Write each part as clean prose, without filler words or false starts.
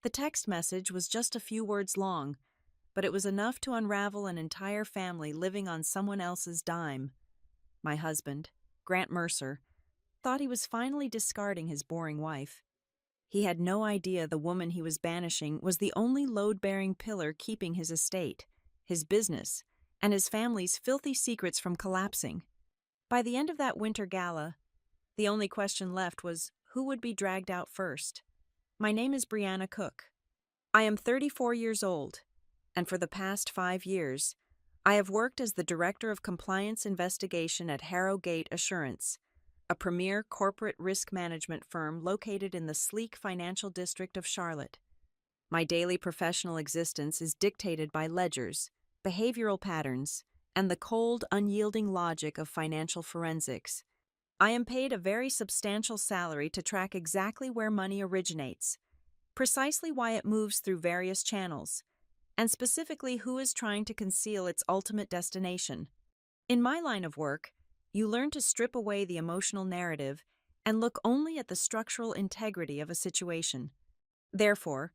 The text message was just a few words long, but it was enough to unravel an entire family living on someone else's dime. My husband, Grant Mercer, thought he was finally discarding his boring wife. He had no idea the woman he was banishing was the only load-bearing pillar keeping his estate, his business, and his family's filthy secrets from collapsing. By the end of that winter gala, the only question left was who would be dragged out first. My name is Brianna Cook. I am 34 years old, and for the past 5 years, I have worked as the Director of Compliance Investigation at Harrogate Assurance, a premier corporate risk management firm located in the sleek financial district of Charlotte. My daily professional existence is dictated by ledgers, behavioral patterns, and the cold, unyielding logic of financial forensics. I am paid a very substantial salary to track exactly where money originates, precisely why it moves through various channels, and specifically who is trying to conceal its ultimate destination. In my line of work, you learn to strip away the emotional narrative and look only at the structural integrity of a situation. Therefore,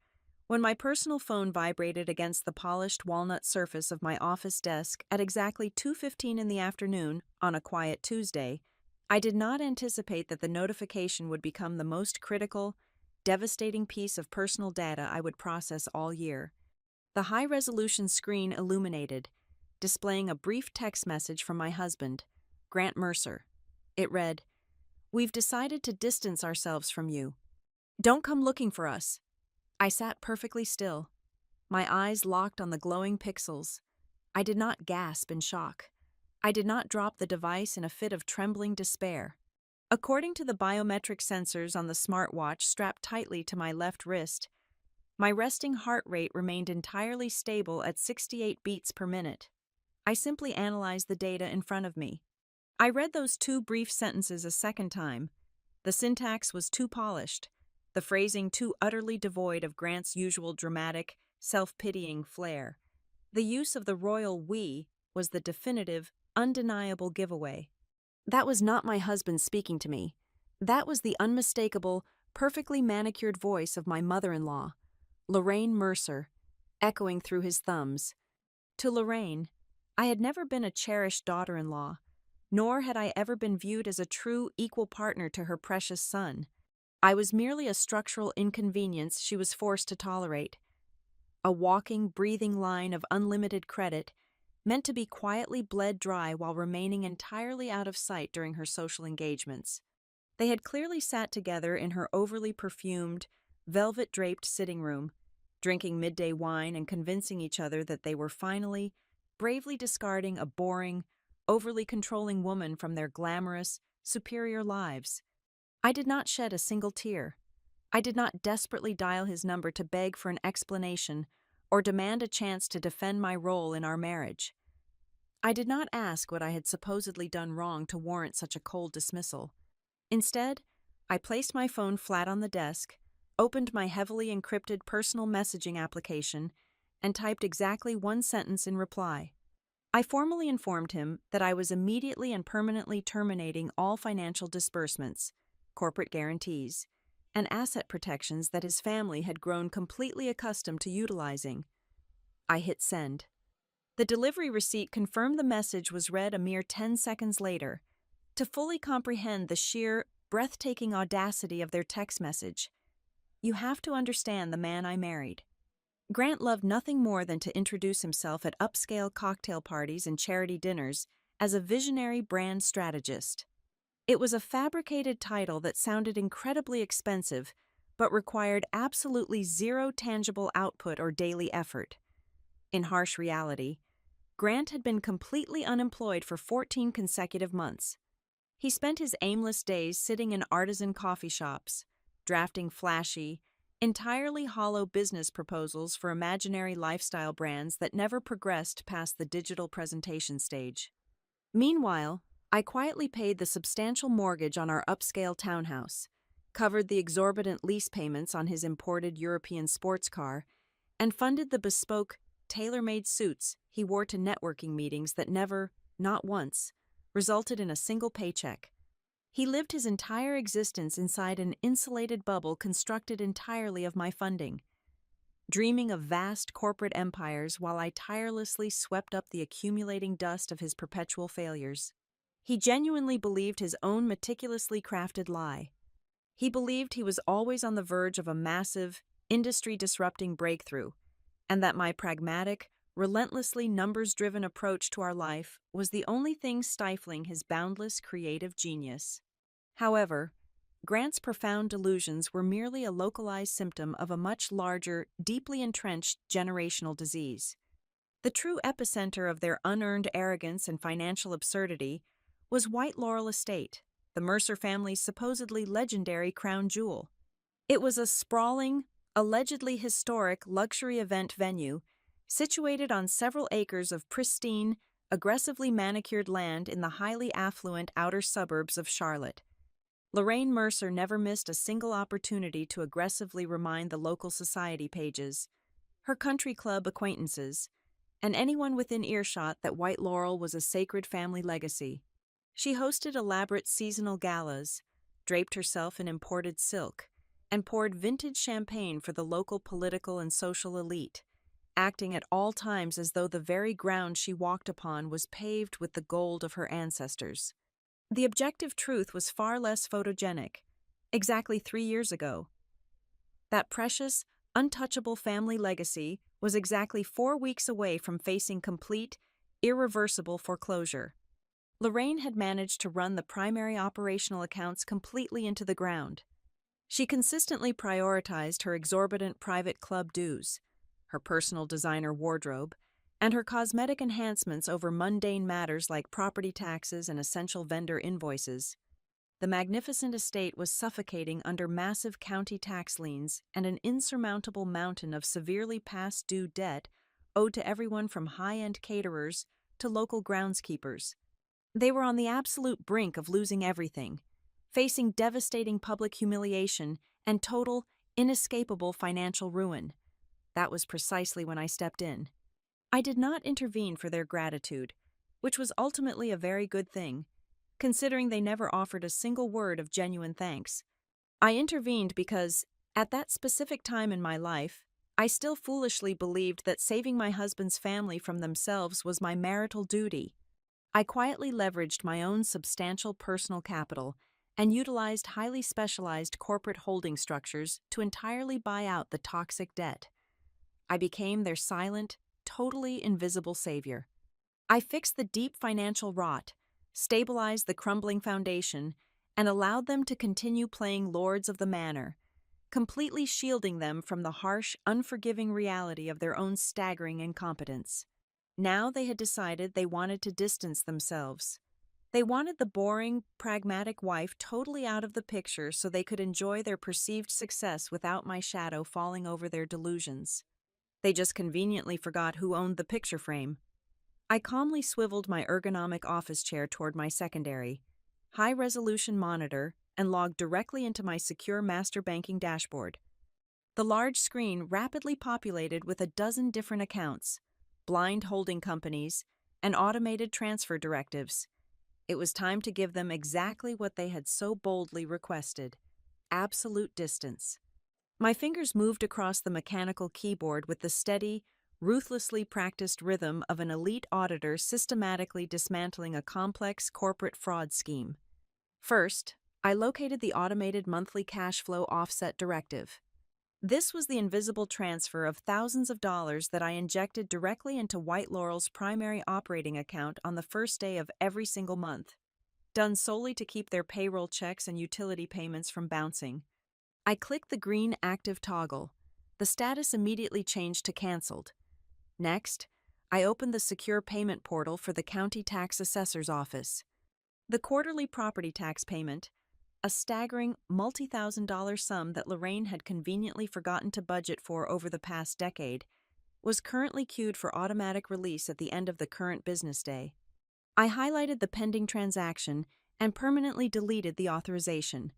when my personal phone vibrated against the polished walnut surface of my office desk at exactly 2:15 in the afternoon on a quiet Tuesday, I did not anticipate that the notification would become the most critical, devastating piece of personal data I would process all year. The high-resolution screen illuminated, displaying a brief text message from my husband, Grant Mercer. It read, "We've decided to distance ourselves from you. Don't come looking for us." I sat perfectly still, my eyes locked on the glowing pixels. I did not gasp in shock. I did not drop the device in a fit of trembling despair. According to the biometric sensors on the smartwatch strapped tightly to my left wrist, my resting heart rate remained entirely stable at 68 beats per minute. I simply analyzed the data in front of me. I read those two brief sentences a second time. The syntax was too polished, the phrasing too utterly devoid of Grant's usual dramatic, self-pitying flair. The use of the royal we was the definitive, undeniable giveaway. That was not my husband speaking to me. That was the unmistakable, perfectly manicured voice of my mother-in-law, Lorraine Mercer, echoing through his thumbs. To Lorraine, I had never been a cherished daughter-in-law, nor had I ever been viewed as a true equal partner to her precious son. I was merely a structural inconvenience she was forced to tolerate, a walking, breathing line of unlimited credit, meant to be quietly bled dry while remaining entirely out of sight during her social engagements. They had clearly sat together in her overly perfumed, velvet-draped sitting room, drinking midday wine and convincing each other that they were finally, bravely discarding a boring, overly controlling woman from their glamorous, superior lives. I did not shed a single tear. I did not desperately dial his number to beg for an explanation or demand a chance to defend my role in our marriage. I did not ask what I had supposedly done wrong to warrant such a cold dismissal. Instead, I placed my phone flat on the desk, opened my heavily encrypted personal messaging application, and typed exactly one sentence in reply. I formally informed him that I was immediately and permanently terminating all financial disbursements, corporate guarantees, and asset protections that his family had grown completely accustomed to utilizing. I hit send. The delivery receipt confirmed the message was read a mere 10 seconds later. To fully comprehend the sheer, breathtaking audacity of their text message, you have to understand the man I married. Grant loved nothing more than to introduce himself at upscale cocktail parties and charity dinners as a visionary brand strategist. It was a fabricated title that sounded incredibly expensive, but required absolutely zero tangible output or daily effort. In harsh reality, Grant had been completely unemployed for 14 consecutive months. He spent his aimless days sitting in artisan coffee shops, drafting flashy, entirely hollow business proposals for imaginary lifestyle brands that never progressed past the digital presentation stage. Meanwhile, I quietly paid the substantial mortgage on our upscale townhouse, covered the exorbitant lease payments on his imported European sports car, and funded the bespoke, tailor-made suits he wore to networking meetings that never, not once, resulted in a single paycheck. He lived his entire existence inside an insulated bubble constructed entirely of my funding. dreaming of vast corporate empires while I tirelessly swept up the accumulating dust of his perpetual failures. He genuinely believed his own meticulously crafted lie. He believed he was always on the verge of a massive, industry-disrupting breakthrough, and that my pragmatic, relentlessly numbers-driven approach to our life was the only thing stifling his boundless creative genius. However, Grant's profound delusions were merely a localized symptom of a much larger, deeply entrenched generational disease. The true epicenter of their unearned arrogance and financial absurdity was White Laurel Estate, the Mercer family's supposedly legendary crown jewel. It was a sprawling, allegedly historic luxury event venue situated on several acres of pristine, aggressively manicured land in the highly affluent outer suburbs of Charlotte. Lorraine Mercer never missed a single opportunity to aggressively remind the local society pages, her country club acquaintances, and anyone within earshot that White Laurel was a sacred family legacy. She hosted elaborate seasonal galas, draped herself in imported silk, and poured vintage champagne for the local political and social elite, acting at all times as though the very ground she walked upon was paved with the gold of her ancestors. The objective truth was far less photogenic. Exactly 3 years ago, that precious, untouchable family legacy was exactly 4 weeks away from facing complete, irreversible foreclosure. Lorraine had managed to run the primary operational accounts completely into the ground. She consistently prioritized her exorbitant private club dues, her personal designer wardrobe, and her cosmetic enhancements over mundane matters like property taxes and essential vendor invoices. The magnificent estate was suffocating under massive county tax liens and an insurmountable mountain of severely past due debt owed to everyone from high-end caterers to local groundskeepers. They were on the absolute brink of losing everything, facing devastating public humiliation and total, inescapable financial ruin. That was precisely when I stepped in. I did not intervene for their gratitude, which was ultimately a very good thing, considering they never offered a single word of genuine thanks. I intervened because, at that specific time in my life, I still foolishly believed that saving my husband's family from themselves was my marital duty. I quietly leveraged my own substantial personal capital and utilized highly specialized corporate holding structures to entirely buy out the toxic debt. I became their silent, totally invisible savior. I fixed the deep financial rot, stabilized the crumbling foundation, and allowed them to continue playing lords of the manor, completely shielding them from the harsh, unforgiving reality of their own staggering incompetence. Now they had decided they wanted to distance themselves. They wanted the boring, pragmatic wife totally out of the picture so they could enjoy their perceived success without my shadow falling over their delusions. They just conveniently forgot who owned the picture frame. I calmly swiveled my ergonomic office chair toward my secondary, high-resolution monitor and logged directly into my secure master banking dashboard. The large screen rapidly populated with a dozen different accounts, blind holding companies, and automated transfer directives. It was time to give them exactly what they had so boldly requested: absolute distance. My fingers moved across the mechanical keyboard with the steady, ruthlessly practiced rhythm of an elite auditor systematically dismantling a complex corporate fraud scheme. First, I located the automated monthly cash flow offset directive. This was the invisible transfer of thousands of dollars that I injected directly into White Laurel's primary operating account on the first day of every single month, done solely to keep their payroll checks and utility payments from bouncing. I clicked the green active toggle. The status immediately changed to canceled. Next, I opened the secure payment portal for the county tax assessor's office. The quarterly property tax payment, a staggering multi-thousand-dollar sum that Lorraine had conveniently forgotten to budget for over the past decade, was currently queued for automatic release at the end of the current business day. I highlighted the pending transaction and permanently deleted the authorization.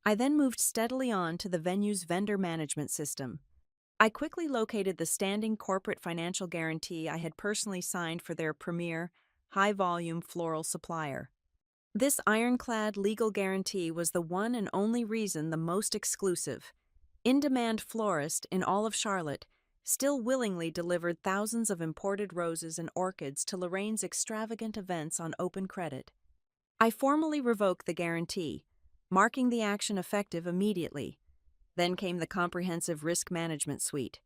I then moved steadily on to the venue's vendor management system. I quickly located the standing corporate financial guarantee I had personally signed for their premier, high-volume floral supplier. This ironclad legal guarantee was the one and only reason the most exclusive, in-demand florist in all of Charlotte still willingly delivered thousands of imported roses and orchids to Lorraine's extravagant events on open credit. I formally revoked the guarantee, marking the action effective immediately. Then came the comprehensive risk management suite.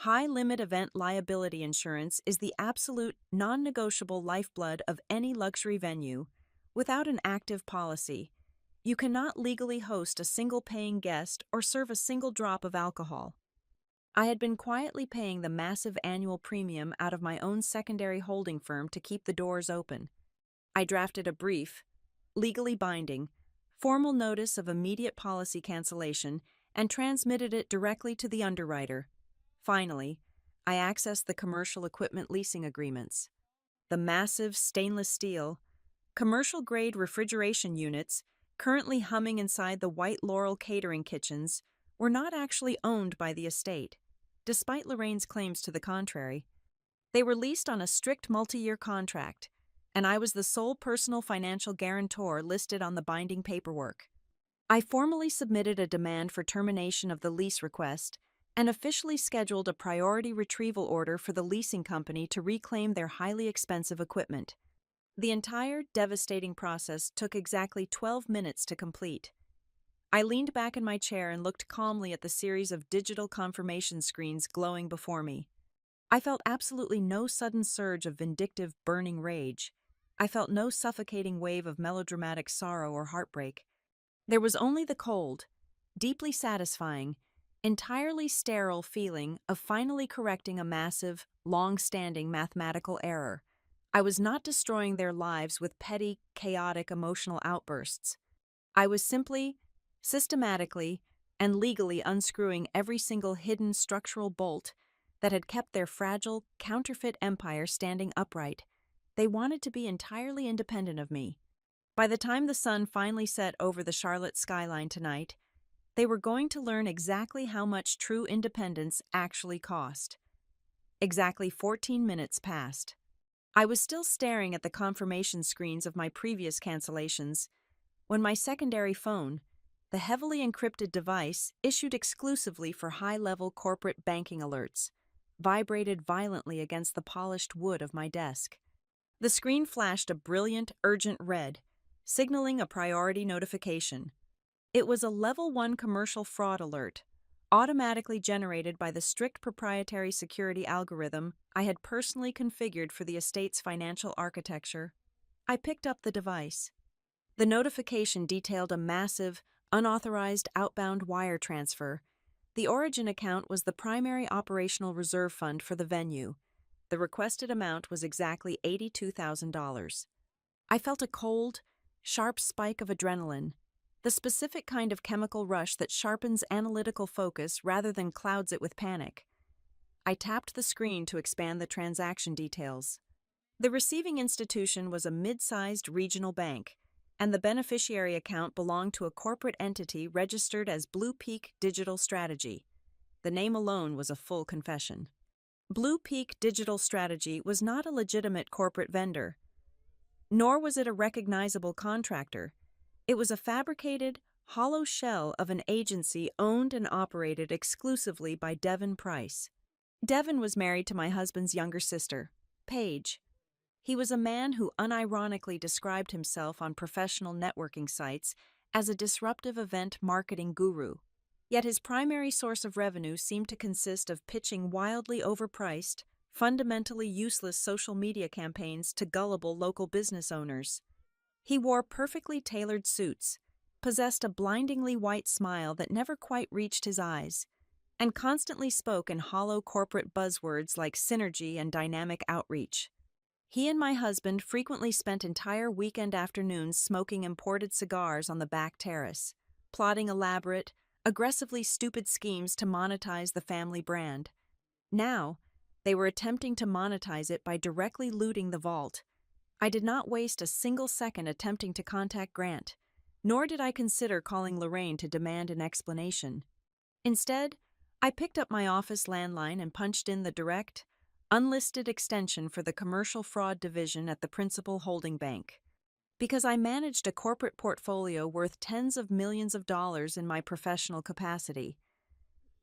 High-limit event liability insurance is the absolute, non-negotiable lifeblood of any luxury venue. Without an active policy, you cannot legally host a single paying guest or serve a single drop of alcohol. I had been quietly paying the massive annual premium out of my own secondary holding firm to keep the doors open. I drafted a brief, legally binding, formal notice of immediate policy cancellation and transmitted it directly to the underwriter. Finally, I accessed the commercial equipment leasing agreements. The massive stainless steel, commercial-grade refrigeration units, currently humming inside the White Laurel catering kitchens, were not actually owned by the estate, despite Lorraine's claims to the contrary. They were leased on a strict multi-year contract, and I was the sole personal financial guarantor listed on the binding paperwork. I formally submitted a demand for termination of the lease request and officially scheduled a priority retrieval order for the leasing company to reclaim their highly expensive equipment. The entire devastating process took exactly 12 minutes to complete. I leaned back in my chair and looked calmly at the series of digital confirmation screens glowing before me. I felt absolutely no sudden surge of vindictive, burning rage. I felt no suffocating wave of melodramatic sorrow or heartbreak. There was only the cold, deeply satisfying, entirely sterile feeling of finally correcting a massive, long-standing mathematical error. I was not destroying their lives with petty, chaotic emotional outbursts. I was simply, systematically, and legally unscrewing every single hidden structural bolt that had kept their fragile, counterfeit empire standing upright. They wanted to be entirely independent of me. By the time the sun finally set over the Charlotte skyline tonight, they were going to learn exactly how much true independence actually cost. Exactly 14 minutes passed. I was still staring at the confirmation screens of my previous cancellations when my secondary phone, the heavily encrypted device issued exclusively for high-level corporate banking alerts, vibrated violently against the polished wood of my desk. The screen flashed a brilliant, urgent red, signaling a priority notification. It was a Level 1 commercial fraud alert, automatically generated by the strict proprietary security algorithm I had personally configured for the estate's financial architecture. I picked up the device. The notification detailed a massive, unauthorized outbound wire transfer. The origin account was the primary operational reserve fund for the venue. The requested amount was exactly $82,000. I felt a cold, sharp spike of adrenaline, the specific kind of chemical rush that sharpens analytical focus rather than clouds it with panic. I tapped the screen to expand the transaction details. The receiving institution was a mid-sized regional bank, and the beneficiary account belonged to a corporate entity registered as Blue Peak Digital Strategy. The name alone was a full confession. Blue Peak Digital Strategy was not a legitimate corporate vendor, nor was it a recognizable contractor. It was a fabricated, hollow shell of an agency owned and operated exclusively by Devin Price. Devin was married to my husband's younger sister, Paige. He was a man who unironically described himself on professional networking sites as a disruptive event marketing guru. Yet his primary source of revenue seemed to consist of pitching wildly overpriced, fundamentally useless social media campaigns to gullible local business owners. He wore perfectly tailored suits, possessed a blindingly white smile that never quite reached his eyes, and constantly spoke in hollow corporate buzzwords like synergy and dynamic outreach. He and my husband frequently spent entire weekend afternoons smoking imported cigars on the back terrace, plotting elaborate, aggressively stupid schemes to monetize the family brand. Now, they were attempting to monetize it by directly looting the vault. I did not waste a single second attempting to contact Grant, nor did I consider calling Lorraine to demand an explanation. Instead, I picked up my office landline and punched in the direct, unlisted extension for the commercial fraud division at the Principal Holding Bank. Because I managed a corporate portfolio worth tens of millions of dollars in my professional capacity,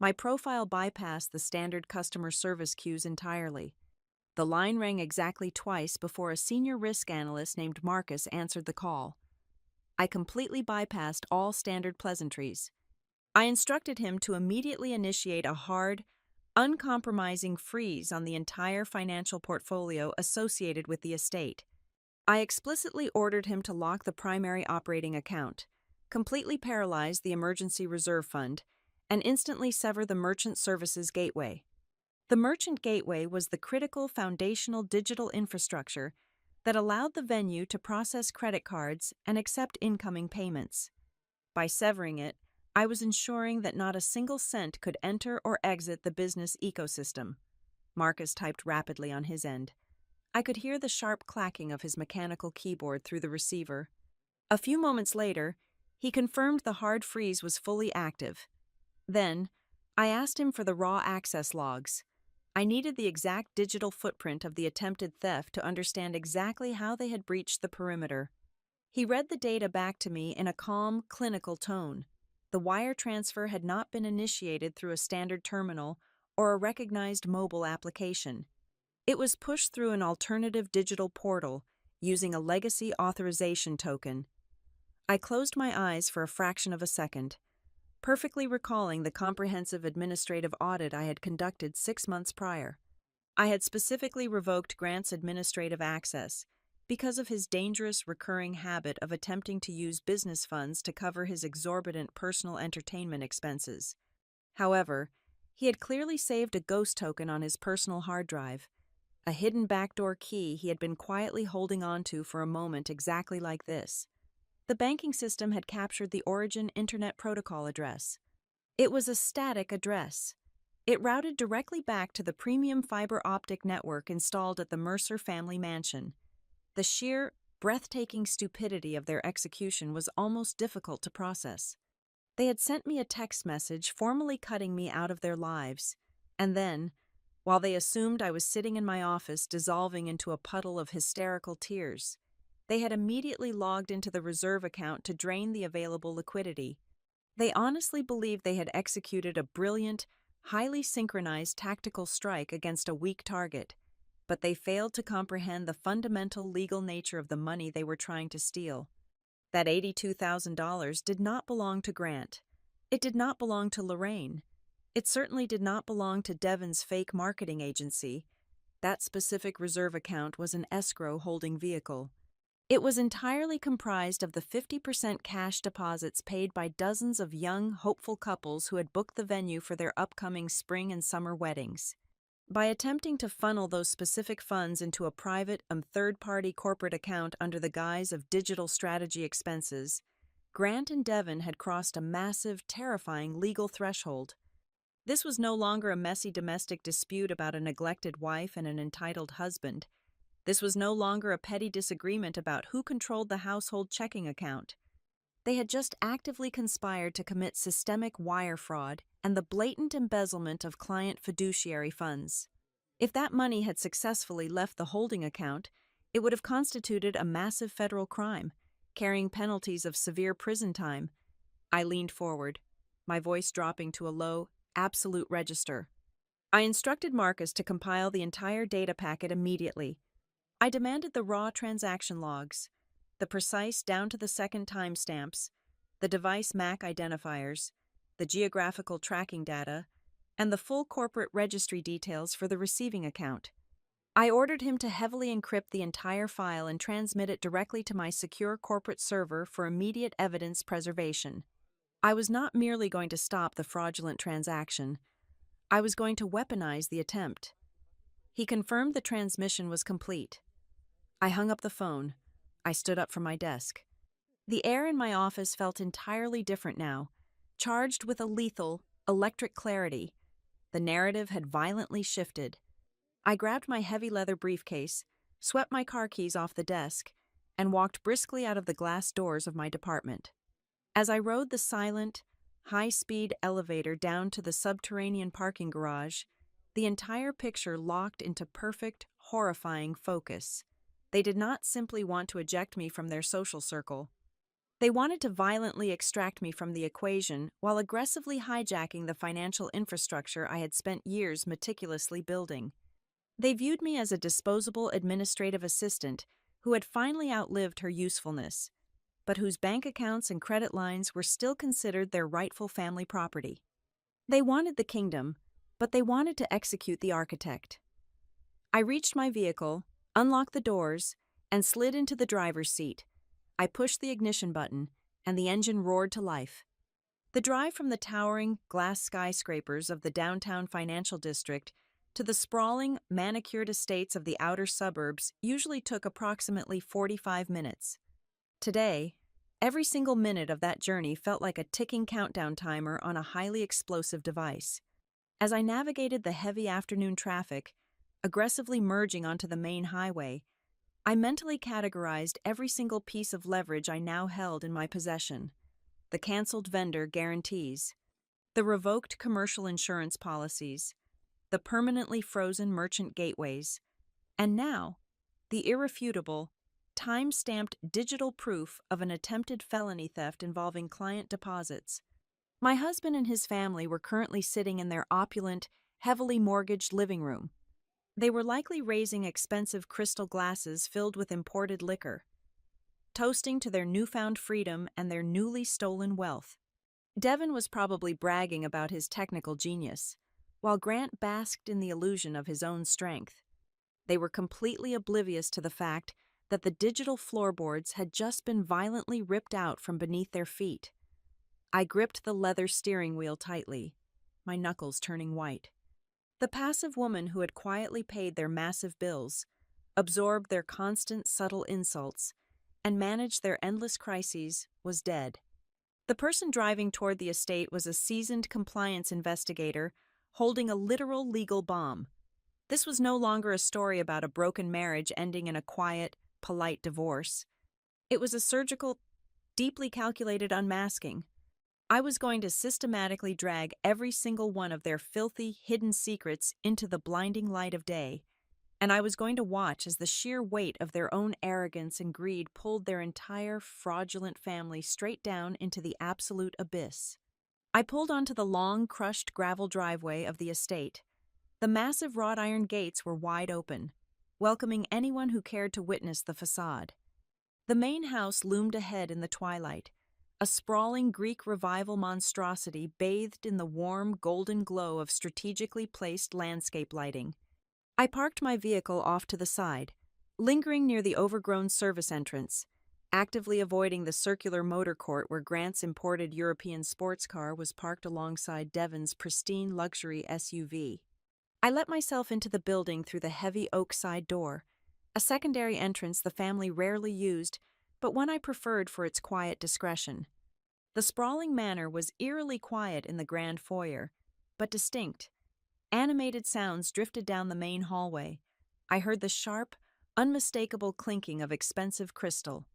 My profile bypassed the standard customer service queues entirely. The line rang exactly twice before a senior risk analyst named Marcus answered the call. I completely bypassed all standard pleasantries. I instructed him to immediately initiate a hard, uncompromising freeze on the entire financial portfolio associated with the estate. I explicitly ordered him to lock the primary operating account, completely paralyze the emergency reserve fund, and instantly sever the merchant services gateway. The merchant gateway was the critical foundational digital infrastructure that allowed the venue to process credit cards and accept incoming payments. By severing it, I was ensuring that not a single cent could enter or exit the business ecosystem. Marcus typed rapidly on his end. I could hear the sharp clacking of his mechanical keyboard through the receiver. A few moments later, he confirmed the hard freeze was fully active. Then, I asked him for the raw access logs. I needed the exact digital footprint of the attempted theft to understand exactly how they had breached the perimeter. He read the data back to me in a calm, clinical tone. The wire transfer had not been initiated through a standard terminal or a recognized mobile application. It was pushed through an alternative digital portal using a legacy authorization token. I closed my eyes for a fraction of a second, perfectly recalling the comprehensive administrative audit I had conducted 6 months prior. I had specifically revoked Grant's administrative access because of his dangerous recurring habit of attempting to use business funds to cover his exorbitant personal entertainment expenses. However, he had clearly saved a ghost token on his personal hard drive, a hidden backdoor key he had been quietly holding onto for a moment exactly like this. The banking system had captured the origin Internet Protocol address. It was a static address. It routed directly back to the premium fiber optic network installed at the Mercer family mansion. The sheer, breathtaking stupidity of their execution was almost difficult to process. They had sent me a text message formally cutting me out of their lives, and then, while they assumed I was sitting in my office dissolving into a puddle of hysterical tears, they had immediately logged into the reserve account to drain the available liquidity. They honestly believed they had executed a brilliant, highly synchronized tactical strike against a weak target, but they failed to comprehend the fundamental legal nature of the money they were trying to steal. That $82,000 did not belong to Grant. It did not belong to Lorraine. It certainly did not belong to Devon's fake marketing agency. That specific reserve account was an escrow holding vehicle. It was entirely comprised of the 50% cash deposits paid by dozens of young, hopeful couples who had booked the venue for their upcoming spring and summer weddings. By attempting to funnel those specific funds into a private and third-party corporate account under the guise of digital strategy expenses, Grant and Devon had crossed a massive, terrifying legal threshold. This was no longer a messy domestic dispute about a neglected wife and an entitled husband. This was no longer a petty disagreement about who controlled the household checking account. They had just actively conspired to commit systemic wire fraud and the blatant embezzlement of client fiduciary funds. If that money had successfully left the holding account, it would have constituted a massive federal crime, carrying penalties of severe prison time. I leaned forward, my voice dropping to a low, absolute register. I instructed Marcus to compile the entire data packet immediately. I demanded the raw transaction logs, the precise down-to-the-second timestamps, the device MAC identifiers, the geographical tracking data, and the full corporate registry details for the receiving account. I ordered him to heavily encrypt the entire file and transmit it directly to my secure corporate server for immediate evidence preservation. I was not merely going to stop the fraudulent transaction. I was going to weaponize the attempt. He confirmed the transmission was complete. I hung up the phone. I stood up from my desk. The air in my office felt entirely different now, charged with a lethal, electric clarity. The narrative had violently shifted. I grabbed my heavy leather briefcase, swept my car keys off the desk, and walked briskly out of the glass doors of my department. As I rode the silent, high-speed elevator down to the subterranean parking garage, the entire picture locked into perfect, horrifying focus. They did not simply want to eject me from their social circle. They wanted to violently extract me from the equation while aggressively hijacking the financial infrastructure I had spent years meticulously building. They viewed me as a disposable administrative assistant who had finally outlived her usefulness, but whose bank accounts and credit lines were still considered their rightful family property. They wanted the kingdom, but they wanted to execute the architect. I reached my vehicle, unlocked the doors, and slid into the driver's seat. I pushed the ignition button, and the engine roared to life. The drive from the towering glass skyscrapers of the downtown financial district to the sprawling, manicured estates of the outer suburbs usually took approximately 45 minutes. Today, every single minute of that journey felt like a ticking countdown timer on a highly explosive device. As I navigated the heavy afternoon traffic, aggressively merging onto the main highway, I mentally categorized every single piece of leverage I now held in my possession: the canceled vendor guarantees, the revoked commercial insurance policies, the permanently frozen merchant gateways, and now, the irrefutable, time-stamped digital proof of an attempted felony theft involving client deposits. My husband and his family were currently sitting in their opulent, heavily mortgaged living room. They were likely raising expensive crystal glasses filled with imported liquor, toasting to their newfound freedom and their newly stolen wealth. Devin was probably bragging about his technical genius, while Grant basked in the illusion of his own strength. They were completely oblivious to the fact that the digital floorboards had just been violently ripped out from beneath their feet. I gripped the leather steering wheel tightly, my knuckles turning white. The passive woman who had quietly paid their massive bills, absorbed their constant subtle insults, and managed their endless crises was dead. The person driving toward the estate was a seasoned compliance investigator holding a literal legal bomb. This was no longer a story about a broken marriage ending in a quiet, polite divorce. It was a surgical, deeply calculated unmasking. I was going to systematically drag every single one of their filthy, hidden secrets into the blinding light of day, and I was going to watch as the sheer weight of their own arrogance and greed pulled their entire fraudulent family straight down into the absolute abyss. I pulled onto the long, crushed gravel driveway of the estate. The massive wrought iron gates were wide open, welcoming anyone who cared to witness the facade. The main house loomed ahead in the twilight, a sprawling Greek revival monstrosity bathed in the warm, golden glow of strategically placed landscape lighting. I parked my vehicle off to the side, lingering near the overgrown service entrance, actively avoiding the circular motor court where Grant's imported European sports car was parked alongside Devon's pristine luxury SUV. I let myself into the building through the heavy oak side door, a secondary entrance the family rarely used, but one I preferred for its quiet discretion. The sprawling manor was eerily quiet in the grand foyer, but distinct. Animated sounds drifted down the main hallway. I heard the sharp, unmistakable clinking of expensive crystal.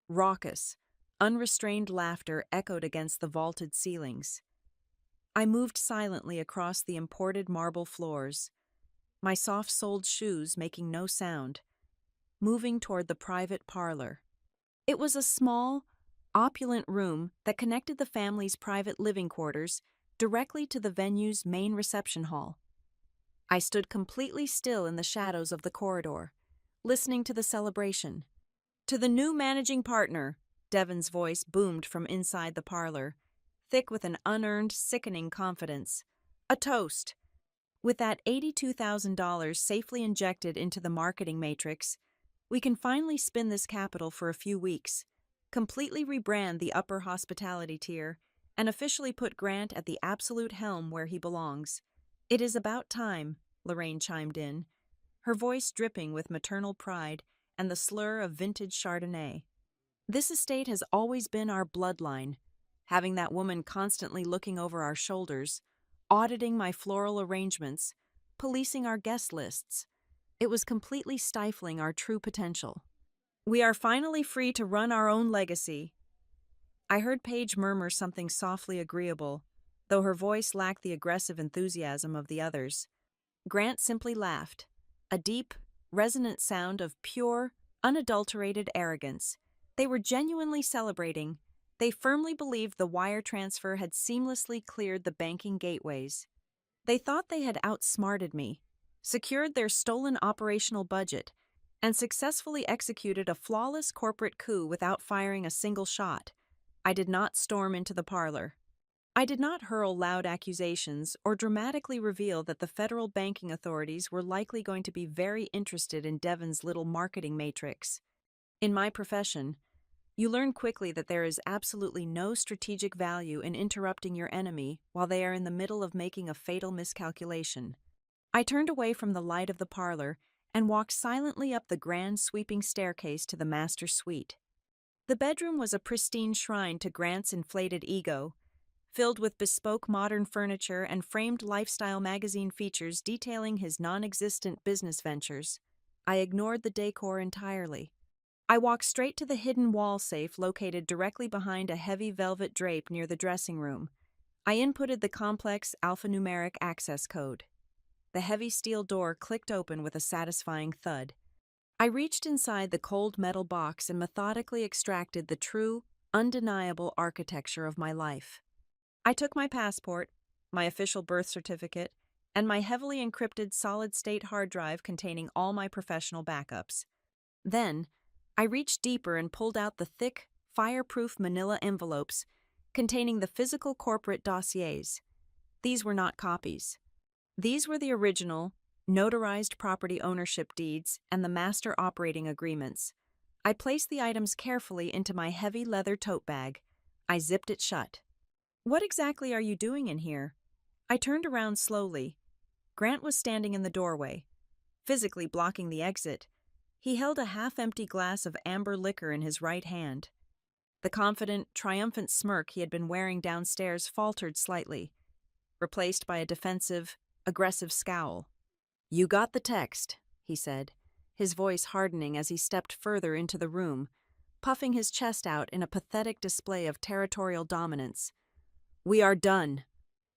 Raucous, unrestrained laughter echoed against the vaulted ceilings. I moved silently across the imported marble floors, my soft-soled shoes making no sound, moving toward the private parlor. It was a small, opulent room that connected the family's private living quarters directly to the venue's main reception hall. I stood completely still in the shadows of the corridor, listening to the celebration. "To the new managing partner," Devon's voice boomed from inside the parlor, thick with an unearned, sickening confidence. "A toast." With that $82,000 safely injected into the marketing matrix, we can finally spin this capital for a few weeks, completely rebrand the upper hospitality tier, and officially put Grant at the absolute helm where he belongs. "It is about time," Lorraine chimed in, her voice dripping with maternal pride and the slur of vintage Chardonnay. "This estate has always been our bloodline, having that woman constantly looking over our shoulders, auditing my floral arrangements, policing our guest lists. It was completely stifling our true potential. We are finally free to run our own legacy." I heard Paige murmur something softly agreeable, though her voice lacked the aggressive enthusiasm of the others. Grant simply laughed, a deep, resonant sound of pure, unadulterated arrogance. They were genuinely celebrating, They firmly believed the wire transfer had seamlessly cleared the banking gateways. They thought they had outsmarted me, secured their stolen operational budget, and successfully executed a flawless corporate coup without firing a single shot. I did not storm into the parlor. I did not hurl loud accusations or dramatically reveal that the federal banking authorities were likely going to be very interested in Devon's little marketing matrix. In my profession, you learn quickly that there is absolutely no strategic value in interrupting your enemy while they are in the middle of making a fatal miscalculation. I turned away from the light of the parlor and walked silently up the grand sweeping staircase to the master's suite. The bedroom was a pristine shrine to Grant's inflated ego, filled with bespoke modern furniture and framed lifestyle magazine features detailing his non-existent business ventures. I ignored the decor entirely. I walked straight to the hidden wall safe located directly behind a heavy velvet drape near the dressing room. I inputted the complex alphanumeric access code. The heavy steel door clicked open with a satisfying thud. I reached inside the cold metal box and methodically extracted the true, undeniable architecture of my life. I took my passport, my official birth certificate, and my heavily encrypted solid-state hard drive containing all my professional backups. Then, I reached deeper and pulled out the thick, fireproof manila envelopes containing the physical corporate dossiers. These were not copies. These were the original, notarized property ownership deeds and the master operating agreements. I placed the items carefully into my heavy leather tote bag. I zipped it shut. "What exactly are you doing in here?" I turned around slowly. Grant was standing in the doorway, physically blocking the exit. He held a half-empty glass of amber liquor in his right hand. The confident, triumphant smirk he had been wearing downstairs faltered slightly, replaced by a defensive, aggressive scowl. "You got the text," he said, his voice hardening as he stepped further into the room, puffing his chest out in a pathetic display of territorial dominance. "We are done.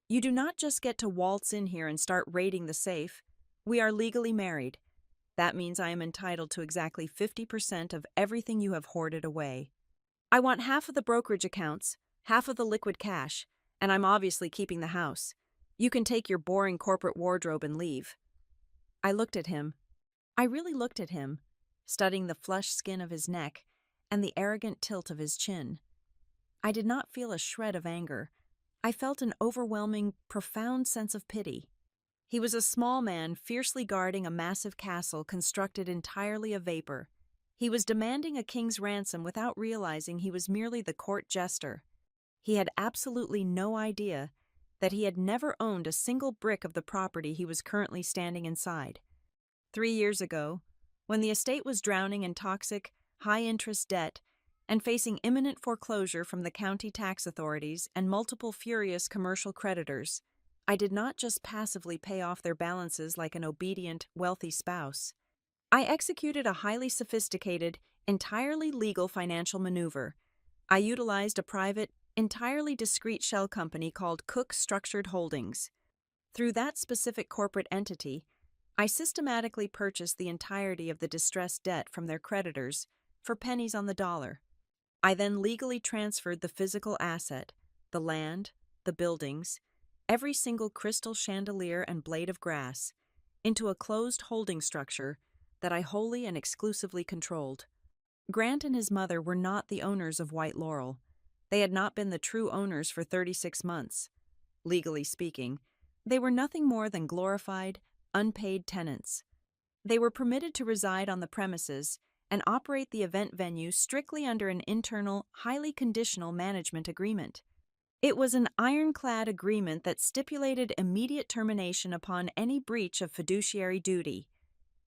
You do not just get to waltz in here and start raiding the safe. We are legally married. That means I am entitled to exactly 50% of everything you have hoarded away. I want half of the brokerage accounts, half of the liquid cash, and I'm obviously keeping the house. You can take your boring corporate wardrobe and leave." I looked at him. I really looked at him, studying the flush skin of his neck and the arrogant tilt of his chin. I did not feel a shred of anger. I felt an overwhelming, profound sense of pity. He was a small man fiercely guarding a massive castle constructed entirely of vapor. He was demanding a king's ransom without realizing he was merely the court jester. He had absolutely no idea that he had never owned a single brick of the property he was currently standing inside. 3 years ago, when the estate was drowning in toxic, high-interest debt and facing imminent foreclosure from the county tax authorities and multiple furious commercial creditors, I did not just passively pay off their balances like an obedient, wealthy spouse. I executed a highly sophisticated, entirely legal financial maneuver. I utilized a private, entirely discreet shell company called Cook Structured Holdings. Through that specific corporate entity, I systematically purchased the entirety of the distressed debt from their creditors for pennies on the dollar. I then legally transferred the physical asset, the land, the buildings, every single crystal chandelier and blade of grass, into a closed holding structure that I wholly and exclusively controlled. Grant and his mother were not the owners of White Laurel. They had not been the true owners for 36 months. Legally speaking, they were nothing more than glorified, unpaid tenants. They were permitted to reside on the premises and operate the event venue strictly under an internal, highly conditional management agreement. It was an ironclad agreement that stipulated immediate termination upon any breach of fiduciary duty,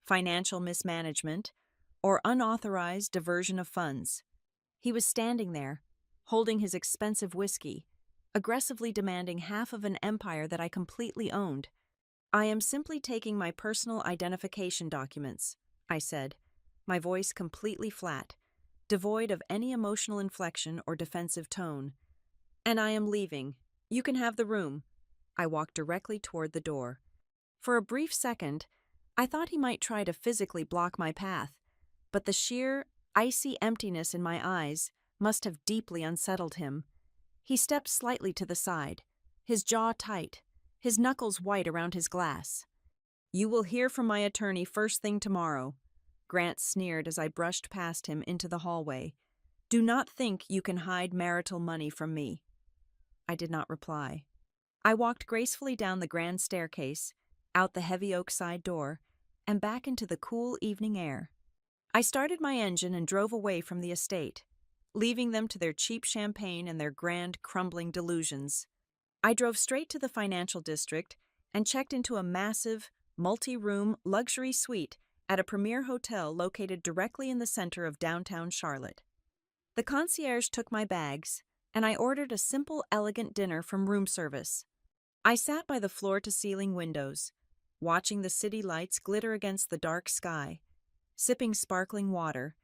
financial mismanagement, or unauthorized diversion of funds. He was standing there, holding his expensive whiskey, aggressively demanding half of an empire that I completely owned. "I am simply taking my personal identification documents," I said, my voice completely flat, devoid of any emotional inflection or defensive tone. "And I am leaving. You can have the room." I walked directly toward the door. For a brief second, I thought he might try to physically block my path, but the sheer, icy emptiness in my eyes must have deeply unsettled him. He stepped slightly to the side, his jaw tight, his knuckles white around his glass. "You will hear from my attorney first thing tomorrow," Grant sneered as I brushed past him into the hallway. "Do not think you can hide marital money from me." I did not reply. I walked gracefully down the grand staircase, out the heavy oak side door, and back into the cool evening air. I started my engine and drove away from the estate, leaving them to their cheap champagne and their grand, crumbling delusions. I drove straight to the financial district and checked into a massive, multi-room luxury suite at a premier hotel located directly in the center of downtown Charlotte. The concierge took my bags, and I ordered a simple, elegant dinner from room service. I sat by the floor-to-ceiling windows, watching the city lights glitter against the dark sky, sipping sparkling water,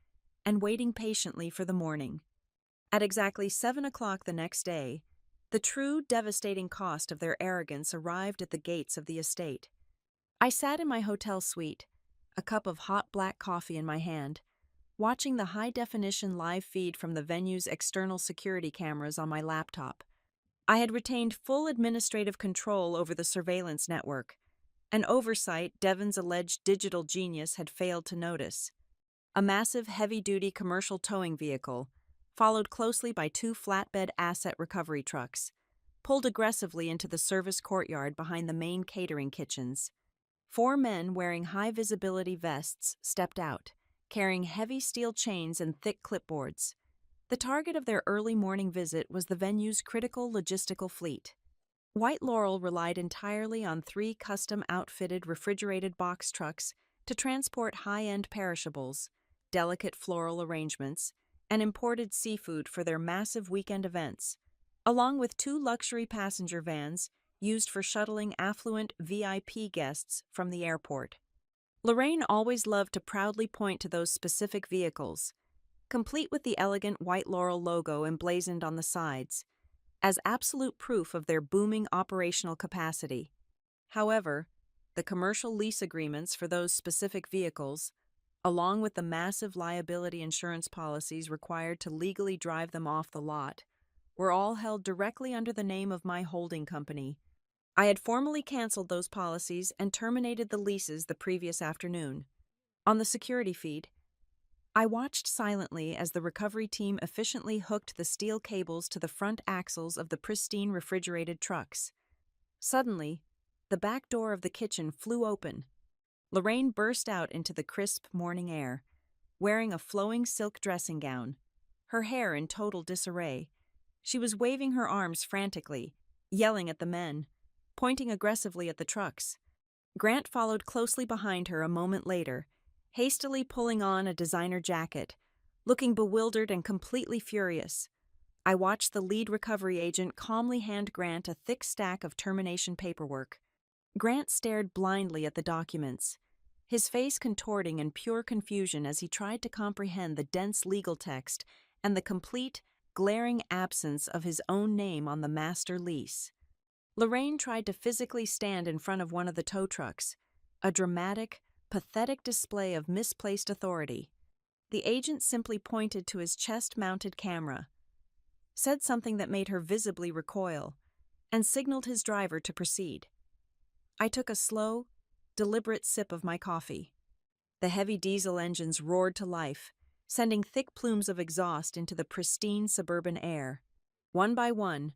and waiting patiently for the morning. At exactly 7 o'clock the next day, the true devastating cost of their arrogance arrived at the gates of the estate. I sat in my hotel suite, a cup of hot black coffee in my hand, watching the high-definition live feed from the venue's external security cameras on my laptop. I had retained full administrative control over the surveillance network, an oversight Devon's alleged digital genius had failed to notice. A massive, heavy-duty commercial towing vehicle, followed closely by 2 flatbed asset recovery trucks, pulled aggressively into the service courtyard behind the main catering kitchens. 4 men wearing high-visibility vests stepped out, carrying heavy steel chains and thick clipboards. The target of their early morning visit was the venue's critical logistical fleet. White Laurel relied entirely on 3 custom-outfitted refrigerated box trucks to transport high-end perishables, delicate floral arrangements, and imported seafood for their massive weekend events, along with 2 luxury passenger vans used for shuttling affluent VIP guests from the airport. Lorraine always loved to proudly point to those specific vehicles, complete with the elegant White Laurel logo emblazoned on the sides, as absolute proof of their booming operational capacity. However, the commercial lease agreements for those specific vehicles, along with the massive liability insurance policies required to legally drive them off the lot, were all held directly under the name of my holding company. I had formally canceled those policies and terminated the leases the previous afternoon. On the security feed, I watched silently as the recovery team efficiently hooked the steel cables to the front axles of the pristine refrigerated trucks. Suddenly, the back door of the kitchen flew open. Lorraine burst out into the crisp morning air, wearing a flowing silk dressing gown, her hair in total disarray. She was waving her arms frantically, yelling at the men, pointing aggressively at the trucks. Grant followed closely behind her a moment later, hastily pulling on a designer jacket, looking bewildered and completely furious. I watched the lead recovery agent calmly hand Grant a thick stack of termination paperwork. Grant stared blindly at the documents, his face contorting in pure confusion as he tried to comprehend the dense legal text and the complete, glaring absence of his own name on the master lease. Lorraine tried to physically stand in front of one of the tow trucks, a dramatic, pathetic display of misplaced authority. The agent simply pointed to his chest-mounted camera, said something that made her visibly recoil, and signaled his driver to proceed. I took a slow, deliberate sip of my coffee. The heavy diesel engines roared to life, sending thick plumes of exhaust into the pristine suburban air. One by one,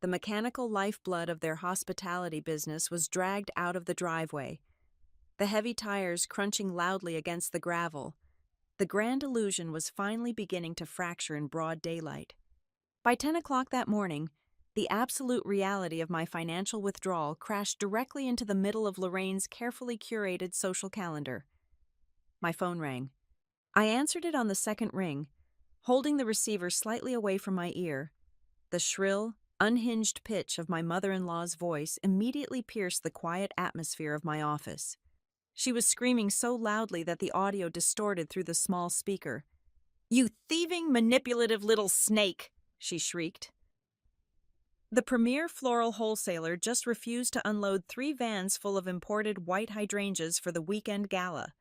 the mechanical lifeblood of their hospitality business was dragged out of the driveway, the heavy tires crunching loudly against the gravel. The grand illusion was finally beginning to fracture in broad daylight. By 10 o'clock that morning, the absolute reality of my financial withdrawal crashed directly into the middle of Lorraine's carefully curated social calendar. My phone rang. I answered it on the second ring, holding the receiver slightly away from my ear. The shrill, unhinged pitch of my mother-in-law's voice immediately pierced the quiet atmosphere of my office. She was screaming so loudly that the audio distorted through the small speaker. "You thieving, manipulative little snake!" she shrieked. The premier floral wholesaler just refused to unload 3 vans full of imported white hydrangeas for the weekend gala.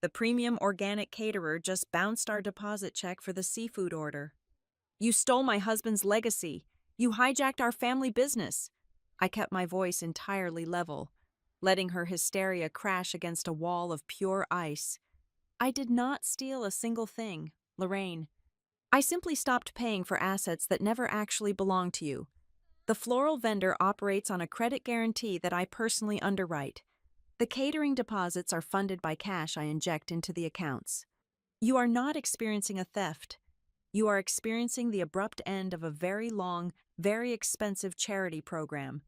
The premium organic caterer just bounced our deposit check for the seafood order. You stole my husband's legacy. You hijacked our family business. I kept my voice entirely level, letting her hysteria crash against a wall of pure ice. I did not steal a single thing, Lorraine. I simply stopped paying for assets that never actually belonged to you. The floral vendor operates on a credit guarantee that I personally underwrite. The catering deposits are funded by cash I inject into the accounts. You are not experiencing a theft. You are experiencing the abrupt end of a very long, very expensive charity program.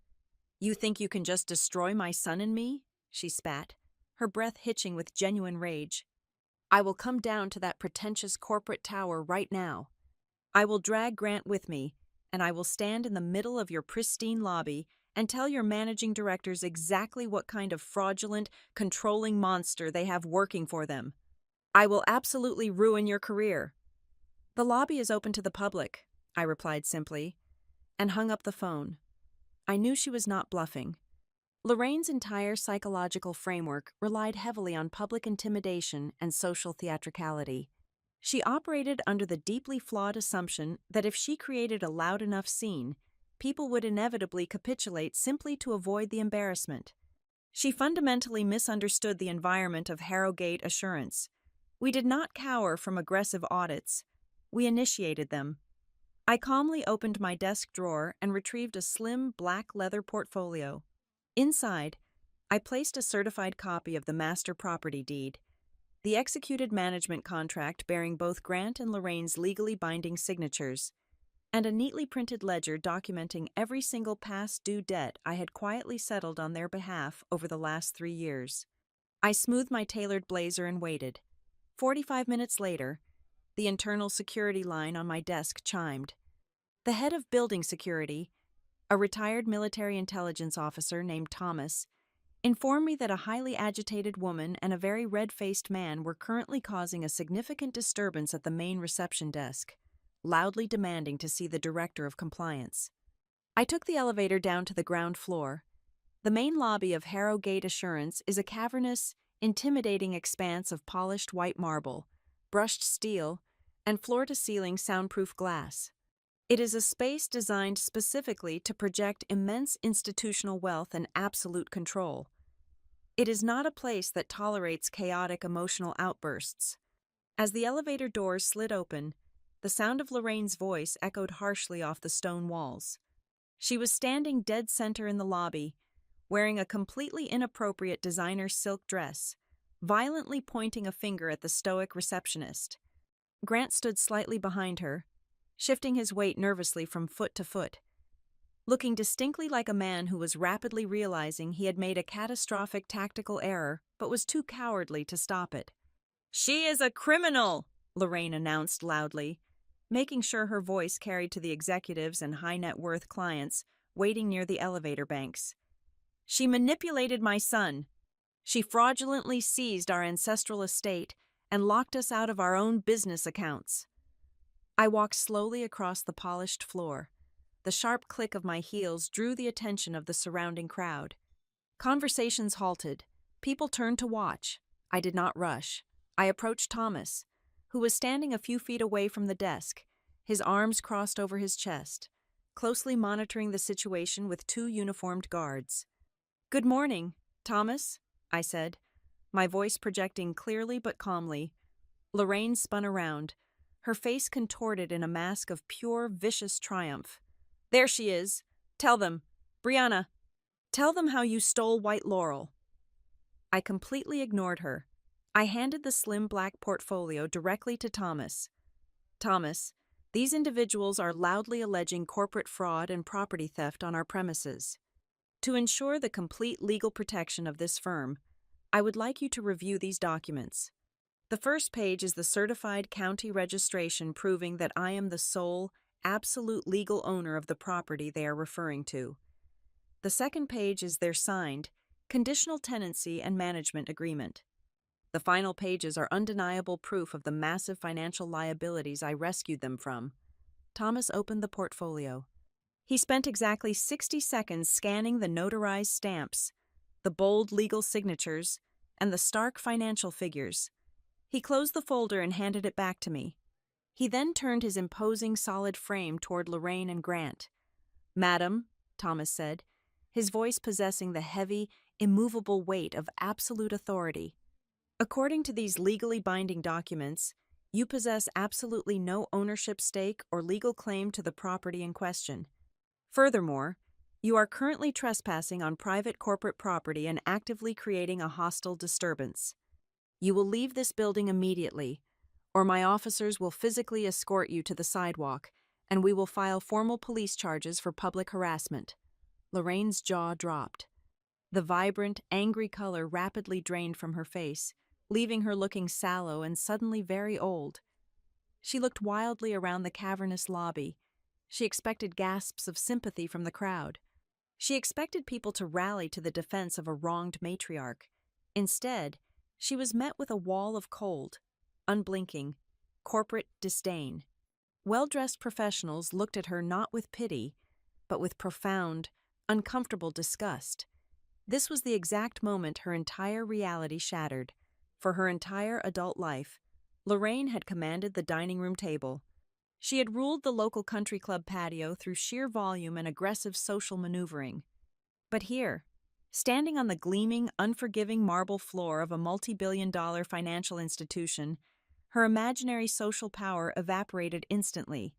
You think you can just destroy my son and me? She spat, her breath hitching with genuine rage. I will come down to that pretentious corporate tower right now. I will drag Grant with me, and I will stand in the middle of your pristine lobby and tell your managing directors exactly what kind of fraudulent, controlling monster they have working for them. I will absolutely ruin your career. The lobby is open to the public, I replied simply, and hung up the phone. I knew she was not bluffing. Lorraine's entire psychological framework relied heavily on public intimidation and social theatricality. She operated under the deeply flawed assumption that if she created a loud enough scene, people would inevitably capitulate simply to avoid the embarrassment. She fundamentally misunderstood the environment of Harrogate Assurance. We did not cower from aggressive audits. We initiated them. I calmly opened my desk drawer and retrieved a slim black leather portfolio. Inside, I placed a certified copy of the master property deed, the executed management contract bearing both Grant and Lorraine's legally binding signatures, and a neatly printed ledger documenting every single past due debt I had quietly settled on their behalf over the last 3 years. I smoothed my tailored blazer and waited. 45 minutes later, the internal security line on my desk chimed. The head of building security, a retired military intelligence officer named Thomas, informed me that a highly agitated woman and a very red-faced man were currently causing a significant disturbance at the main reception desk, loudly demanding to see the director of compliance. I took the elevator down to the ground floor. The main lobby of Harrogate Assurance is a cavernous, intimidating expanse of polished white marble, brushed steel, and floor-to-ceiling soundproof glass. It is a space designed specifically to project immense institutional wealth and absolute control. It is not a place that tolerates chaotic emotional outbursts. As the elevator doors slid open, the sound of Lorraine's voice echoed harshly off the stone walls. She was standing dead center in the lobby, wearing a completely inappropriate designer silk dress, violently pointing a finger at the stoic receptionist. Grant stood slightly behind her, shifting his weight nervously from foot to foot, looking distinctly like a man who was rapidly realizing he had made a catastrophic tactical error but was too cowardly to stop it. "She is a criminal," Lorraine announced loudly, making sure her voice carried to the executives and high-net-worth clients waiting near the elevator banks. "She manipulated my son. She fraudulently seized our ancestral estate and locked us out of our own business accounts." I walked slowly across the polished floor. The sharp click of my heels drew the attention of the surrounding crowd. Conversations halted. People turned to watch. I did not rush. I approached Thomas, who was standing a few feet away from the desk, his arms crossed over his chest, closely monitoring the situation with 2 uniformed guards. "Good morning, Thomas," I said, my voice projecting clearly but calmly. Lorraine spun around, her face contorted in a mask of pure, vicious triumph. "There she is. Tell them. Brianna, tell them how you stole White Laurel." I completely ignored her. I handed the slim black portfolio directly to Thomas. "Thomas, these individuals are loudly alleging corporate fraud and property theft on our premises. To ensure the complete legal protection of this firm, I would like you to review these documents. The first page is the certified county registration proving that I am the sole, absolute legal owner of the property they are referring to. The second page is their signed, conditional tenancy and management agreement. The final pages are undeniable proof of the massive financial liabilities I rescued them from." Thomas opened the portfolio. He spent exactly 60 seconds scanning the notarized stamps, the bold legal signatures, and the stark financial figures. He closed the folder and handed it back to me. He then turned his imposing solid frame toward Lorraine and Grant. "Madam," Thomas said, his voice possessing the heavy, immovable weight of absolute authority. "According to these legally binding documents, you possess absolutely no ownership stake or legal claim to the property in question. Furthermore, you are currently trespassing on private corporate property and actively creating a hostile disturbance. You will leave this building immediately, or my officers will physically escort you to the sidewalk, and we will file formal police charges for public harassment." Lorraine's jaw dropped. The vibrant, angry color rapidly drained from her face, leaving her looking sallow and suddenly very old. She looked wildly around the cavernous lobby. She expected gasps of sympathy from the crowd. She expected people to rally to the defense of a wronged matriarch. Instead, she was met with a wall of cold, unblinking, corporate disdain. Well-dressed professionals looked at her not with pity, but with profound, uncomfortable disgust. This was the exact moment her entire reality shattered. For her entire adult life, Lorraine had commanded the dining room table. She had ruled the local country club patio through sheer volume and aggressive social maneuvering. But here, standing on the gleaming, unforgiving marble floor of a multi-billion-dollar financial institution, her imaginary social power evaporated instantly.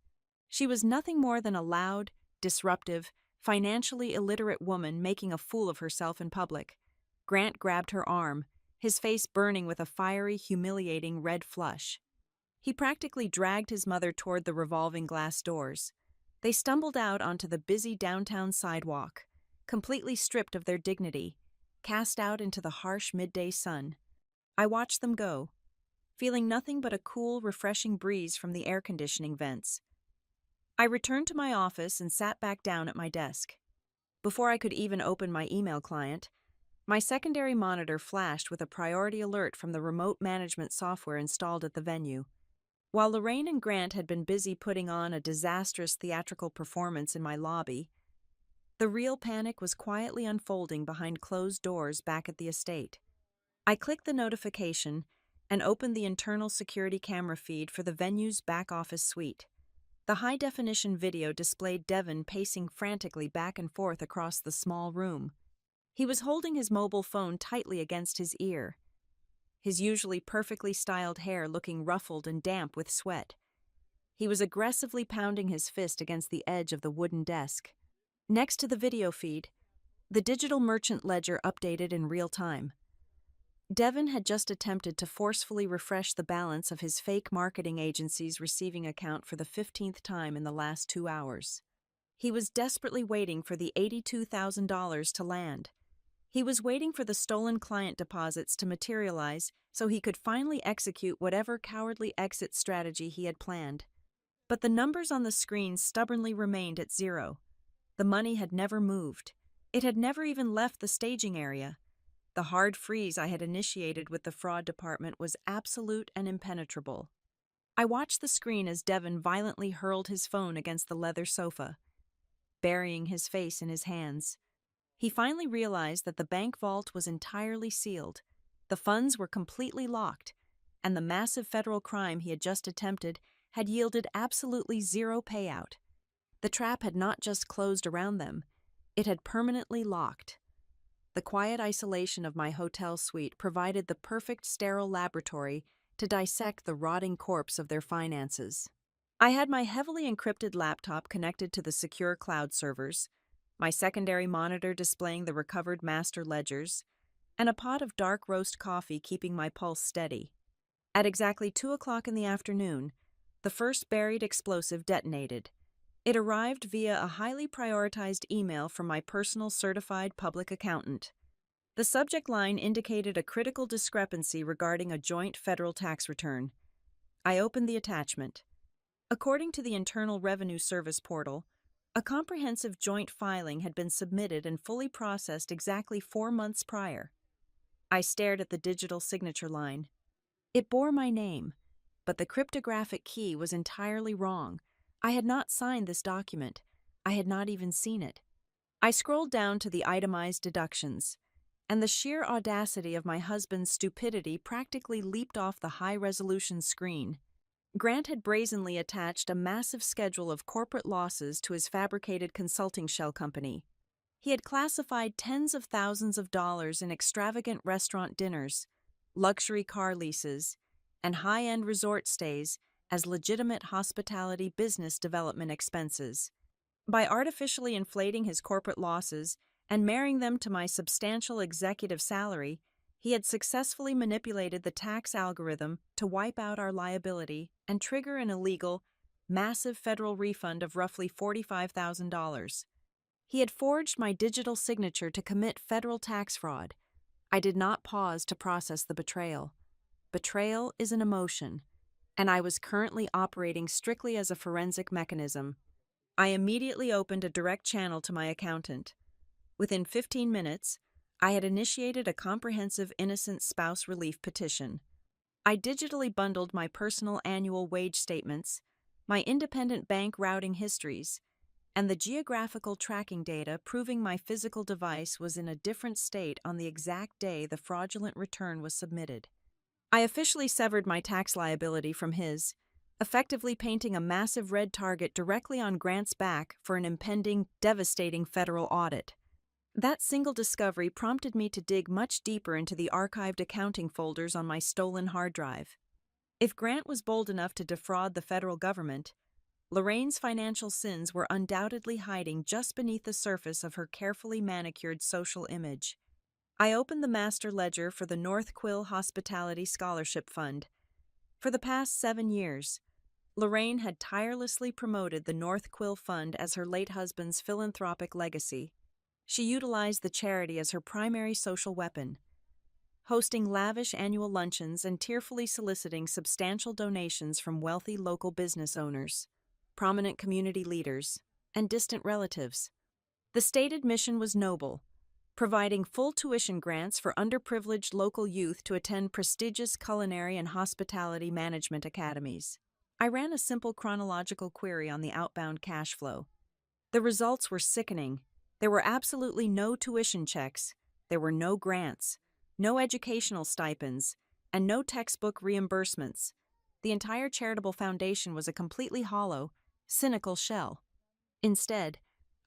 She was nothing more than a loud, disruptive, financially illiterate woman making a fool of herself in public. Grant grabbed her arm, his face burning with a fiery, humiliating red flush. He practically dragged his mother toward the revolving glass doors. They stumbled out onto the busy downtown sidewalk, completely stripped of their dignity, cast out into the harsh midday sun. I watched them go, feeling nothing but a cool, refreshing breeze from the air conditioning vents. I returned to my office and sat back down at my desk. Before I could even open my email client, my secondary monitor flashed with a priority alert from the remote management software installed at the venue. While Lorraine and Grant had been busy putting on a disastrous theatrical performance in my lobby, the real panic was quietly unfolding behind closed doors back at the estate. I clicked the notification and opened the internal security camera feed for the venue's back office suite. The high-definition video displayed Devin pacing frantically back and forth across the small room. He was holding his mobile phone tightly against his ear, his usually perfectly styled hair looking ruffled and damp with sweat. He was aggressively pounding his fist against the edge of the wooden desk. Next to the video feed, the digital merchant ledger updated in real time. Devin had just attempted to forcefully refresh the balance of his fake marketing agency's receiving account for the 15th time in the last 2 hours. He was desperately waiting for the $82,000 to land. He was waiting for the stolen client deposits to materialize so he could finally execute whatever cowardly exit strategy he had planned. But the numbers on the screen stubbornly remained at zero. The money had never moved. It had never even left the staging area. The hard freeze I had initiated with the fraud department was absolute and impenetrable. I watched the screen as Devin violently hurled his phone against the leather sofa, burying his face in his hands. He finally realized that the bank vault was entirely sealed, the funds were completely locked, and the massive federal crime he had just attempted had yielded absolutely zero payout. The trap had not just closed around them, it had permanently locked. The quiet isolation of my hotel suite provided the perfect sterile laboratory to dissect the rotting corpse of their finances. I had my heavily encrypted laptop connected to the secure cloud servers, my secondary monitor displaying the recovered master ledgers, and a pot of dark roast coffee keeping my pulse steady. At exactly 2 o'clock in the afternoon, the first buried explosive detonated. It arrived via a highly prioritized email from my personal certified public accountant. The subject line indicated a critical discrepancy regarding a joint federal tax return. I opened the attachment. According to the Internal Revenue Service portal, a comprehensive joint filing had been submitted and fully processed exactly 4 months prior. I stared at the digital signature line. It bore my name, but the cryptographic key was entirely wrong. I had not signed this document. I had not even seen it. I scrolled down to the itemized deductions, and the sheer audacity of my husband's stupidity practically leaped off the high-resolution screen. Grant had brazenly attached a massive schedule of corporate losses to his fabricated consulting shell company. He had classified tens of thousands of dollars in extravagant restaurant dinners, luxury car leases, and high-end resort stays as legitimate hospitality business development expenses. By artificially inflating his corporate losses and marrying them to my substantial executive salary, he had successfully manipulated the tax algorithm to wipe out our liability and trigger an illegal, massive federal refund of roughly $45,000. He had forged my digital signature to commit federal tax fraud. I did not pause to process the betrayal. Betrayal is an emotion, and I was currently operating strictly as a forensic mechanism. I immediately opened a direct channel to my accountant. Within 15 minutes, I had initiated a comprehensive innocent spouse relief petition. I digitally bundled my personal annual wage statements, my independent bank routing histories, and the geographical tracking data proving my physical device was in a different state on the exact day the fraudulent return was submitted. I officially severed my tax liability from his, effectively painting a massive red target directly on Grant's back for an impending, devastating federal audit. That single discovery prompted me to dig much deeper into the archived accounting folders on my stolen hard drive. If Grant was bold enough to defraud the federal government, Lorraine's financial sins were undoubtedly hiding just beneath the surface of her carefully manicured social image. I opened the master ledger for the North Quill Hospitality Scholarship Fund. For the past 7 years, Lorraine had tirelessly promoted the North Quill Fund as her late husband's philanthropic legacy. She utilized the charity as her primary social weapon, hosting lavish annual luncheons and tearfully soliciting substantial donations from wealthy local business owners, prominent community leaders, and distant relatives. The stated mission was noble, providing full tuition grants for underprivileged local youth to attend prestigious culinary and hospitality management academies. I ran a simple chronological query on the outbound cash flow. The results were sickening. There were absolutely no tuition checks, there were no grants, no educational stipends, and no textbook reimbursements. The entire charitable foundation was a completely hollow, cynical shell. Instead,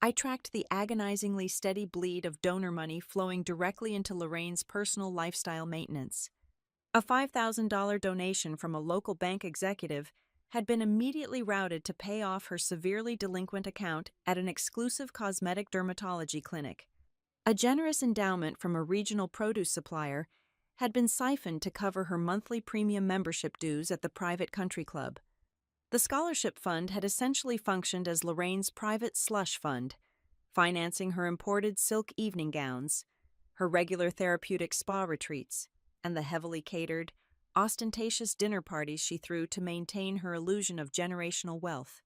I tracked the agonizingly steady bleed of donor money flowing directly into Lorraine's personal lifestyle maintenance. A $5,000 donation from a local bank executive had been immediately routed to pay off her severely delinquent account at an exclusive cosmetic dermatology clinic. A generous endowment from a regional produce supplier had been siphoned to cover her monthly premium membership dues at the private country club. The scholarship fund had essentially functioned as Lorraine's private slush fund, financing her imported silk evening gowns, her regular therapeutic spa retreats, and the heavily catered, ostentatious dinner parties she threw to maintain her illusion of generational wealth.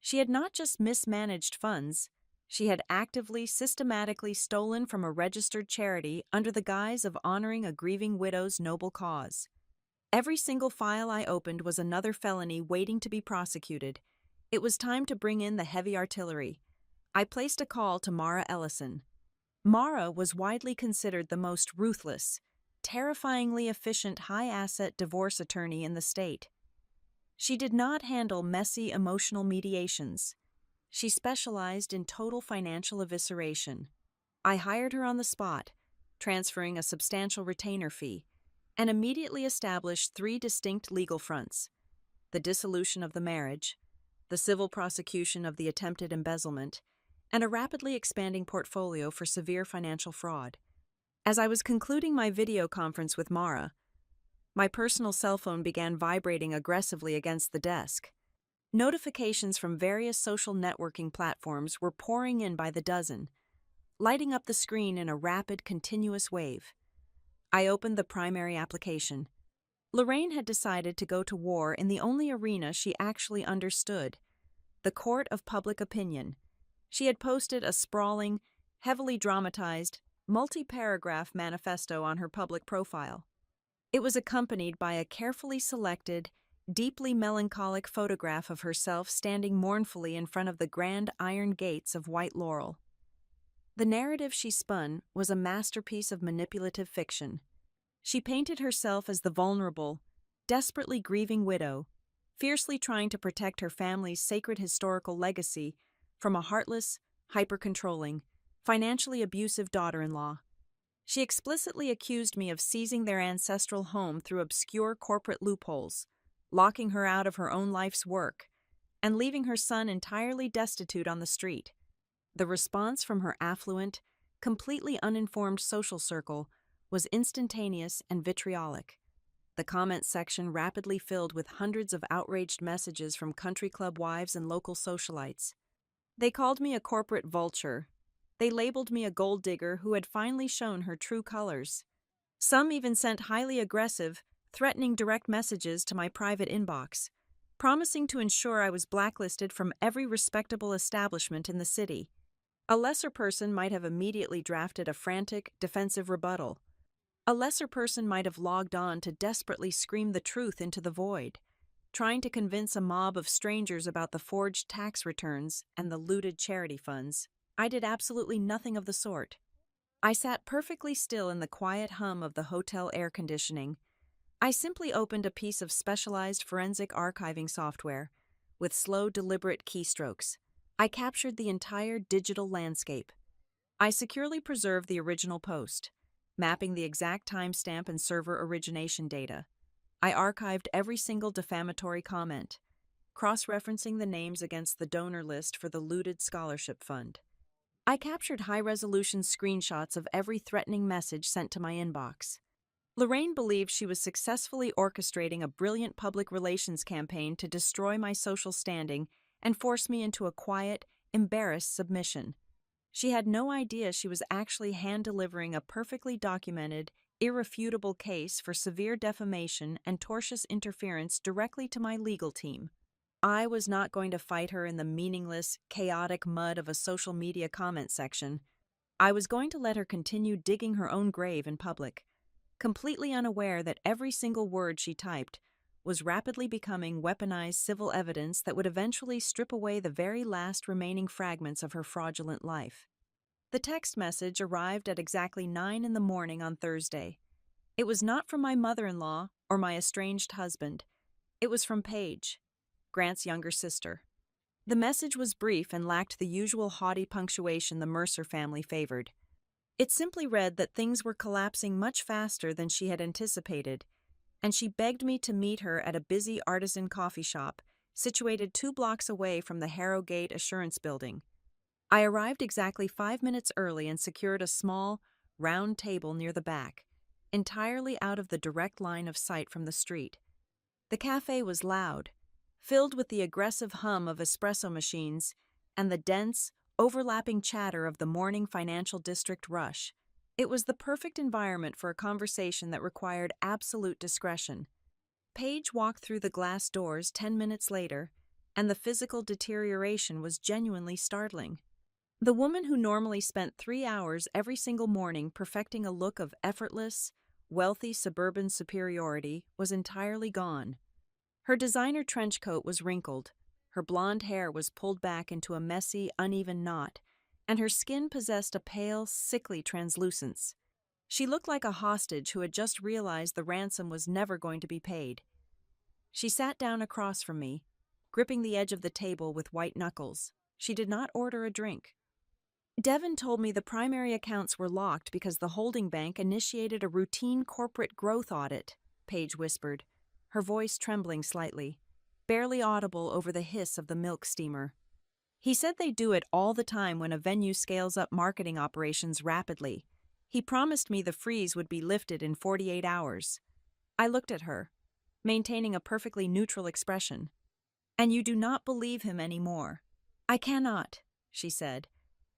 She had not just mismanaged funds, she had actively, systematically stolen from a registered charity under the guise of honoring a grieving widow's noble cause. Every single file I opened was another felony waiting to be prosecuted. It was time to bring in the heavy artillery. I placed a call to Mara Ellison. Mara was widely considered the most ruthless, terrifyingly efficient high-asset divorce attorney in the state. She did not handle messy emotional mediations. She specialized in total financial evisceration. I hired her on the spot, transferring a substantial retainer fee, and immediately established 3 distinct legal fronts: the dissolution of the marriage, the civil prosecution of the attempted embezzlement, and a rapidly expanding portfolio for severe financial fraud. As I was concluding my video conference with Mara, my personal cell phone began vibrating aggressively against the desk. Notifications from various social networking platforms were pouring in by the dozen, lighting up the screen in a rapid, continuous wave. I opened the primary application. Lorraine had decided to go to war in the only arena she actually understood, the court of public opinion. She had posted a sprawling, heavily dramatized, multi-paragraph manifesto on her public profile. It was accompanied by a carefully selected, deeply melancholic photograph of herself standing mournfully in front of the grand iron gates of White Laurel. The narrative she spun was a masterpiece of manipulative fiction. She painted herself as the vulnerable, desperately grieving widow, fiercely trying to protect her family's sacred historical legacy from a heartless, hyper-controlling, financially abusive daughter-in-law. She explicitly accused me of seizing their ancestral home through obscure corporate loopholes, locking her out of her own life's work, and leaving her son entirely destitute on the street. The response from her affluent, completely uninformed social circle was instantaneous and vitriolic. The comment section rapidly filled with hundreds of outraged messages from country club wives and local socialites. They called me a corporate vulture. They labeled me a gold digger who had finally shown her true colors. Some even sent highly aggressive, threatening direct messages to my private inbox, promising to ensure I was blacklisted from every respectable establishment in the city. A lesser person might have immediately drafted a frantic, defensive rebuttal. A lesser person might have logged on to desperately scream the truth into the void, trying to convince a mob of strangers about the forged tax returns and the looted charity funds. I did absolutely nothing of the sort. I sat perfectly still in the quiet hum of the hotel air conditioning. I simply opened a piece of specialized forensic archiving software. With slow, deliberate keystrokes, I captured the entire digital landscape. I securely preserved the original post, mapping the exact timestamp and server origination data. I archived every single defamatory comment, cross-referencing the names against the donor list for the looted scholarship fund. I captured high-resolution screenshots of every threatening message sent to my inbox. Lorraine believed she was successfully orchestrating a brilliant public relations campaign to destroy my social standing and force me into a quiet, embarrassed submission. She had no idea she was actually hand-delivering a perfectly documented, irrefutable case for severe defamation and tortious interference directly to my legal team. I was not going to fight her in the meaningless, chaotic mud of a social media comment section. I was going to let her continue digging her own grave in public, completely unaware that every single word she typed was rapidly becoming weaponized civil evidence that would eventually strip away the very last remaining fragments of her fraudulent life. The text message arrived at exactly 9 in the morning on Thursday. It was not from my mother-in-law or my estranged husband. It was from Paige, Grant's younger sister. The message was brief and lacked the usual haughty punctuation the Mercer family favored. It simply read that things were collapsing much faster than she had anticipated, and she begged me to meet her at a busy artisan coffee shop situated 2 blocks away from the Harrogate Assurance Building. I arrived exactly 5 minutes early and secured a small, round table near the back, entirely out of the direct line of sight from the street. The cafe was loud, filled with the aggressive hum of espresso machines and the dense, overlapping chatter of the morning financial district rush. It was the perfect environment for a conversation that required absolute discretion. Paige walked through the glass doors 10 minutes later, and the physical deterioration was genuinely startling. The woman who normally spent 3 hours every single morning perfecting a look of effortless, wealthy suburban superiority was entirely gone. Her designer trench coat was wrinkled, her blonde hair was pulled back into a messy, uneven knot, and her skin possessed a pale, sickly translucence. She looked like a hostage who had just realized the ransom was never going to be paid. She sat down across from me, gripping the edge of the table with white knuckles. She did not order a drink. Devin told me the primary accounts were locked because the holding bank initiated a routine corporate growth audit, Paige whispered, her voice trembling slightly, barely audible over the hiss of the milk steamer. He said they do it all the time when a venue scales up marketing operations rapidly. He promised me the freeze would be lifted in 48 hours. I looked at her, maintaining a perfectly neutral expression. And you do not believe him anymore. I cannot, she said,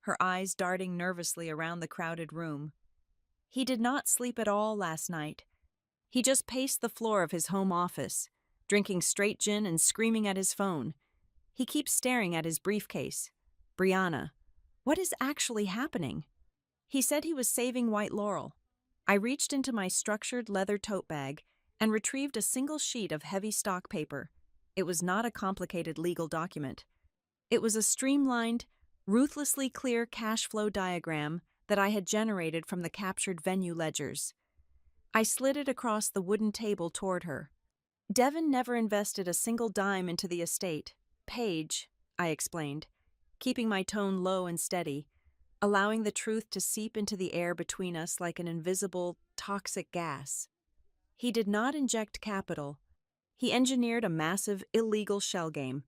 her eyes darting nervously around the crowded room. He did not sleep at all last night. He just paced the floor of his home office, drinking straight gin and screaming at his phone. He keeps staring at his briefcase. Brianna, what is actually happening? He said he was saving White Laurel. I reached into my structured leather tote bag and retrieved a single sheet of heavy stock paper. It was not a complicated legal document. It was a streamlined, ruthlessly clear cash flow diagram that I had generated from the captured venue ledgers. I slid it across the wooden table toward her. Devin never invested a single dime into the estate. Paige, I explained, keeping my tone low and steady, allowing the truth to seep into the air between us like an invisible, toxic gas. He did not inject capital. He engineered a massive, illegal shell game.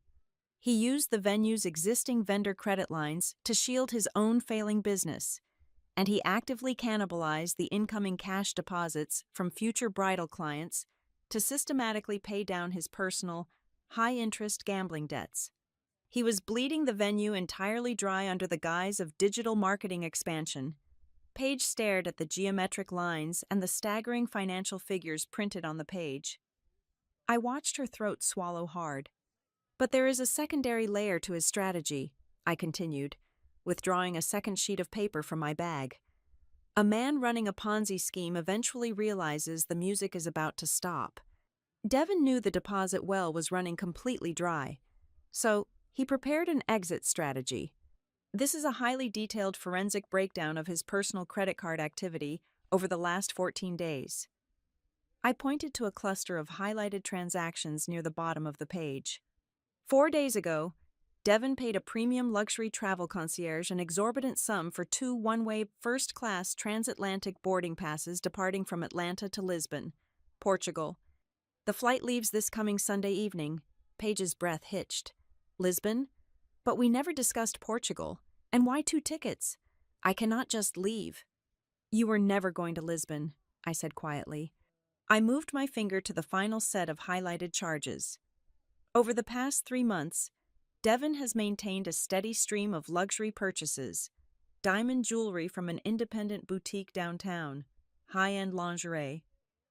He used the venue's existing vendor credit lines to shield his own failing business, and he actively cannibalized the incoming cash deposits from future bridal clients to systematically pay down his personal, high-interest gambling debts. He was bleeding the venue entirely dry under the guise of digital marketing expansion. Paige stared at the geometric lines and the staggering financial figures printed on the page. I watched her throat swallow hard. But there is a secondary layer to his strategy, I continued, withdrawing a second sheet of paper from my bag. A man running a Ponzi scheme eventually realizes the music is about to stop. Devin knew the deposit well was running completely dry, so he prepared an exit strategy. This is a highly detailed forensic breakdown of his personal credit card activity over the last 14 days. I pointed to a cluster of highlighted transactions near the bottom of the page. 4 days ago, Devin paid a premium luxury travel concierge an exorbitant sum for 2 one-way first-class transatlantic boarding passes departing from Atlanta to Lisbon, Portugal. The flight leaves this coming Sunday evening. Paige's breath hitched. Lisbon? But we never discussed Portugal. And why 2 tickets? I cannot just leave. You were never going to Lisbon, I said quietly. I moved my finger to the final set of highlighted charges. Over the past 3 months, Devin has maintained a steady stream of luxury purchases: diamond jewelry from an independent boutique downtown, high-end lingerie,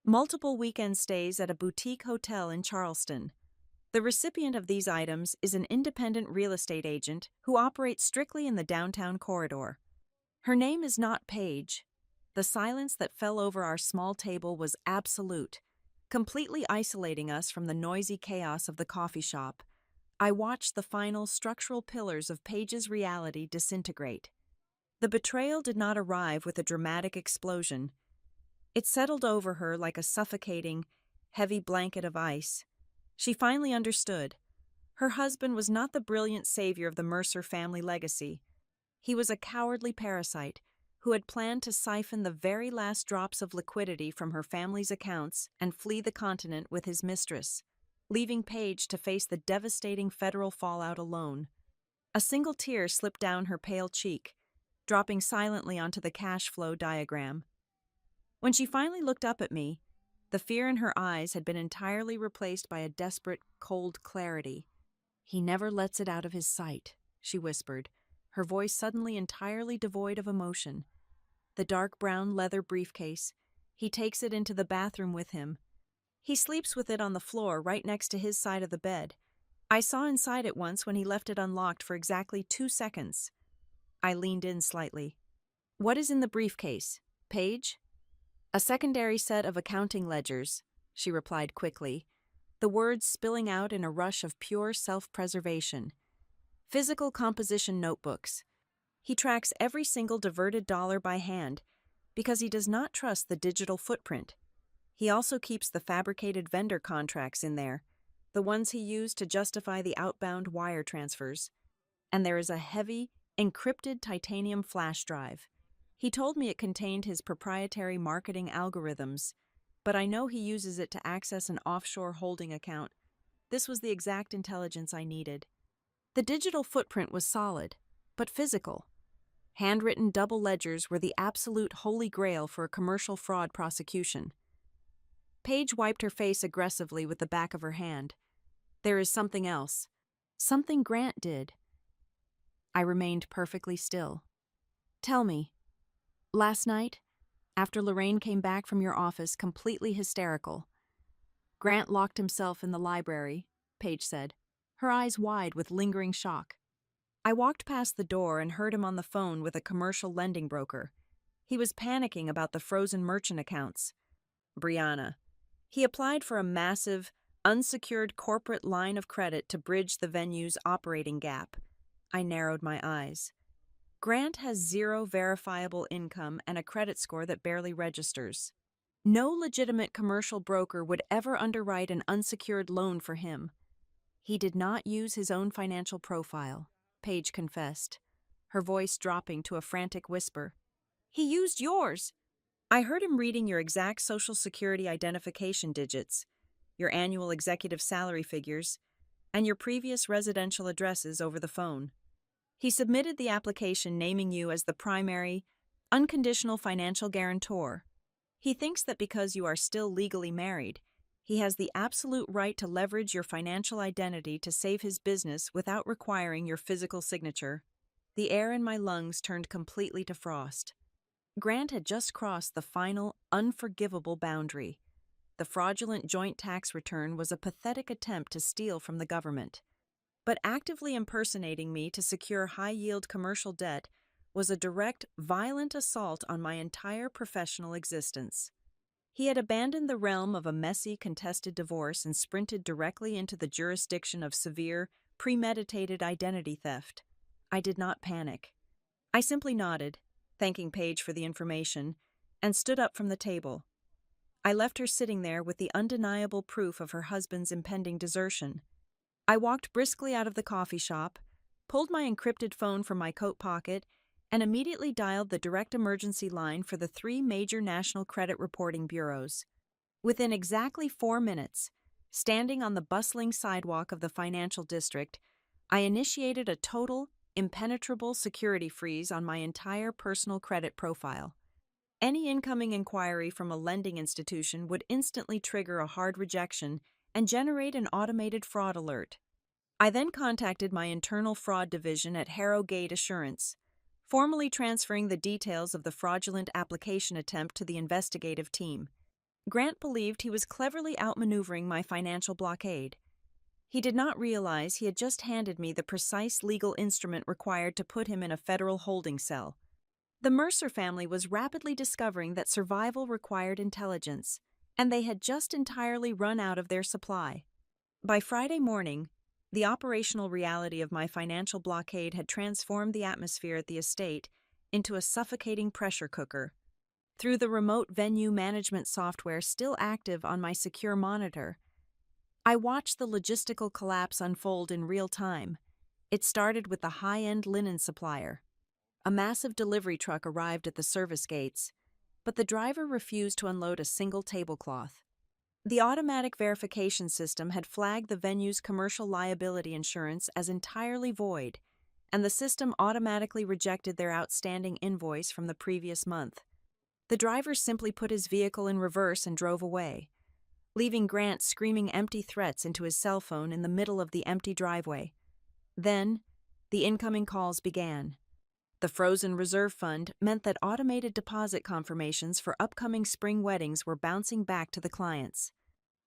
multiple weekend stays at a boutique hotel in Charleston. The recipient of these items is an independent real estate agent who operates strictly in the downtown corridor. Her name is not Paige. The silence that fell over our small table was absolute, completely isolating us from the noisy chaos of the coffee shop. I watched the final structural pillars of Paige's reality disintegrate. The betrayal did not arrive with a dramatic explosion. It settled over her like a suffocating, heavy blanket of ice. She finally understood. Her husband was not the brilliant savior of the Mercer family legacy. He was a cowardly parasite who had planned to siphon the very last drops of liquidity from her family's accounts and flee the continent with his mistress, leaving Paige to face the devastating federal fallout alone. A single tear slipped down her pale cheek, dropping silently onto the cash flow diagram. When she finally looked up at me, the fear in her eyes had been entirely replaced by a desperate, cold clarity. "He never lets it out of his sight," she whispered, her voice suddenly entirely devoid of emotion. "The dark brown leather briefcase. He takes it into the bathroom with him. He sleeps with it on the floor right next to his side of the bed. I saw inside it once when he left it unlocked for exactly 2 seconds. I leaned in slightly. "What is in the briefcase, Paige?" "A secondary set of accounting ledgers," she replied quickly, the words spilling out in a rush of pure self-preservation. "Physical composition notebooks. He tracks every single diverted dollar by hand because he does not trust the digital footprint. He also keeps the fabricated vendor contracts in there, the ones he used to justify the outbound wire transfers. And there is a heavy, encrypted titanium flash drive. He told me it contained his proprietary marketing algorithms, but I know he uses it to access an offshore holding account. This was the exact intelligence I needed. The digital footprint was solid, but physical. Handwritten double ledgers were the absolute holy grail for a commercial fraud prosecution. Paige wiped her face aggressively with the back of her hand. "There is something else. Something Grant did." I remained perfectly still. "Tell me." "Last night, after Lorraine came back from your office completely hysterical, Grant locked himself in the library," Paige said, her eyes wide with lingering shock. "I walked past the door and heard him on the phone with a commercial lending broker. He was panicking about the frozen merchant accounts. Brianna. He applied for a massive, unsecured corporate line of credit to bridge the venue's operating gap." I narrowed my eyes. "Grant has 0 verifiable income and a credit score that barely registers." No legitimate commercial broker would ever underwrite an unsecured loan for him. He did not use his own financial profile, Paige confessed, her voice dropping to a frantic whisper. He used yours. I heard him reading your exact Social Security identification digits, your annual executive salary figures, and your previous residential addresses over the phone. He submitted the application naming you as the primary, unconditional financial guarantor. He thinks that because you are still legally married, he has the absolute right to leverage your financial identity to save his business without requiring your physical signature. The air in my lungs turned completely to frost. Grant had just crossed the final, unforgivable boundary. The fraudulent joint tax return was a pathetic attempt to steal from the government. But actively impersonating me to secure high-yield commercial debt was a direct, violent assault on my entire professional existence. He had abandoned the realm of a messy, contested divorce and sprinted directly into the jurisdiction of severe, premeditated identity theft. I did not panic. I simply nodded, thanking Paige for the information, and stood up from the table. I left her sitting there with the undeniable proof of her husband's impending desertion. I walked briskly out of the coffee shop, pulled my encrypted phone from my coat pocket, and immediately dialed the direct emergency line for the 3 major national credit reporting bureaus. Within exactly 4 minutes, standing on the bustling sidewalk of the financial district, I initiated a total, impenetrable security freeze on my entire personal credit profile. Any incoming inquiry from a lending institution would instantly trigger a hard rejection and generate an automated fraud alert. I then contacted my internal fraud division at Harrogate Assurance, formally transferring the details of the fraudulent application attempt to the investigative team. Grant believed he was cleverly outmaneuvering my financial blockade. He did not realize he had just handed me the precise legal instrument required to put him in a federal holding cell. The Mercer family was rapidly discovering that survival required intelligence, and they had just entirely run out of their supply. By Friday morning, the operational reality of my financial blockade had transformed the atmosphere at the estate into a suffocating pressure cooker. Through the remote venue management software still active on my secure monitor, I watched the logistical collapse unfold in real time. It started with the high-end linen supplier. A massive delivery truck arrived at the service gates, but the driver refused to unload a single tablecloth. The automatic verification system had flagged the venue's commercial liability insurance as entirely void, and the system automatically rejected their outstanding invoice from the previous month. The driver simply put his vehicle in reverse and drove away, leaving Grant screaming empty threats into his cell phone in the middle of the empty driveway. Then, the incoming calls began. The frozen reserve fund meant that automated deposit confirmations for upcoming spring weddings were bouncing back to the clients.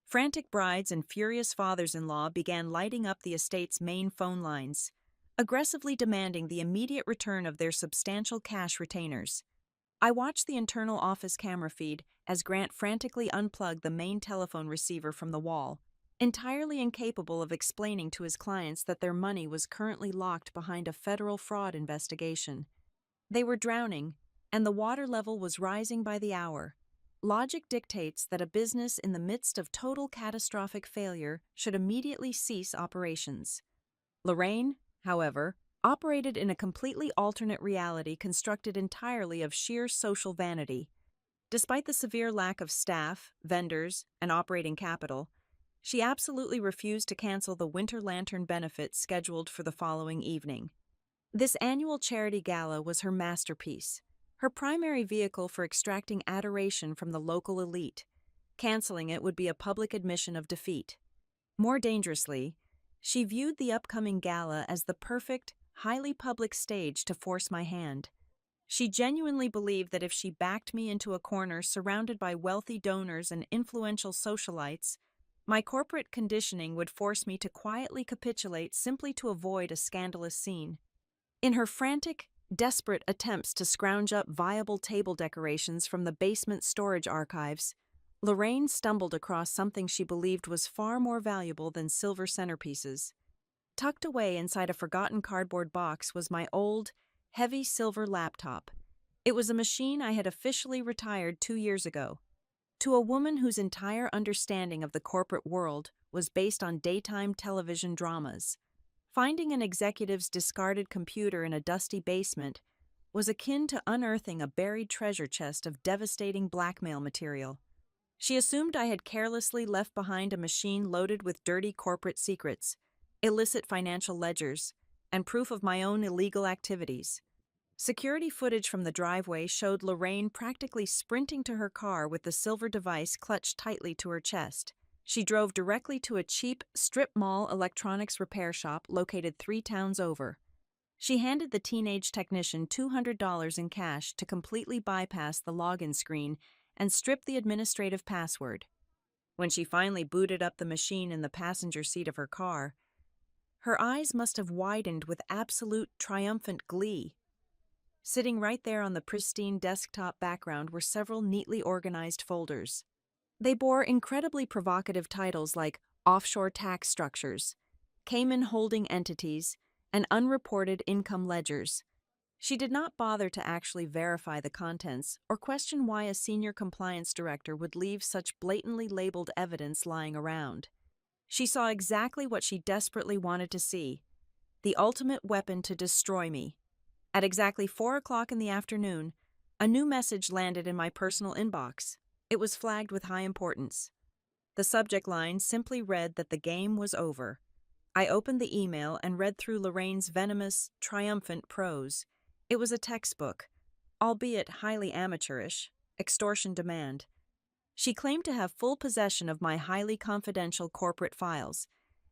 Frantic brides and furious fathers-in-law began lighting up the estate's main phone lines, aggressively demanding the immediate return of their substantial cash retainers. I watched the internal office camera feed as Grant frantically unplugged the main telephone receiver from the wall, entirely incapable of explaining to his clients that their money was currently locked behind a federal fraud investigation. They were drowning, and the water level was rising by the hour. Logic dictates that a business in the midst of total catastrophic failure should immediately cease operations. Lorraine, however, operated in a completely alternate reality constructed entirely of sheer social vanity. Despite the severe lack of staff, vendors, and operating capital, she absolutely refused to cancel the Winter Lantern benefit scheduled for the following evening. This annual charity gala was her masterpiece, her primary vehicle for extracting adoration from the local elite. Canceling it would be a public admission of defeat. More dangerously, she viewed the upcoming gala as the perfect, highly public stage to force my hand. She genuinely believed that if she backed me into a corner surrounded by wealthy donors and influential socialites, my corporate conditioning would force me to quietly capitulate simply to avoid a scandalous scene. In her frantic, desperate attempts to scrounge up viable table decorations from the basement storage archives, Lorraine stumbled across something she believed was far more valuable than silver centerpieces. Tucked away inside a forgotten cardboard box was my old, heavy silver laptop. It was a machine I had officially retired 2 years ago. To a woman whose entire understanding of the corporate world was based on daytime television dramas, finding an executive's discarded computer in a dusty basement was akin to unearthing a buried treasure chest of devastating blackmail material. She assumed I had carelessly left behind a machine loaded with dirty corporate secrets, illicit financial ledgers, and proof of my own illegal activities. Security footage from the driveway showed Lorraine practically sprinting to her car with the silver device clutched tightly to her chest. She drove directly to a cheap strip mall electronics repair shop located 3 towns over. She handed the teenage technician $200 in cash to completely bypass the login screen and strip the administrative password. When she finally booted up the machine in the passenger seat of her car, her eyes must have widened with absolute triumphant glee. Sitting right there on the pristine desktop background were several neatly organized folders. They bore incredibly provocative titles like Offshore Tax Structures, Cayman Holding Entities, and Unreported Income Ledgers. She did not bother to actually verify the contents or question why a senior compliance director would leave such blatantly labeled evidence lying around. She saw exactly what she desperately wanted to see: the ultimate weapon to destroy me. At exactly 4 o'clock in the afternoon, a new message landed in my personal inbox. It was flagged with high importance. The subject line simply read that the game was over. I opened the email and read through Lorraine's venomous, triumphant prose. It was a textbook, albeit highly amateurish, extortion demand. She claimed to have full possession of my highly confidential corporate files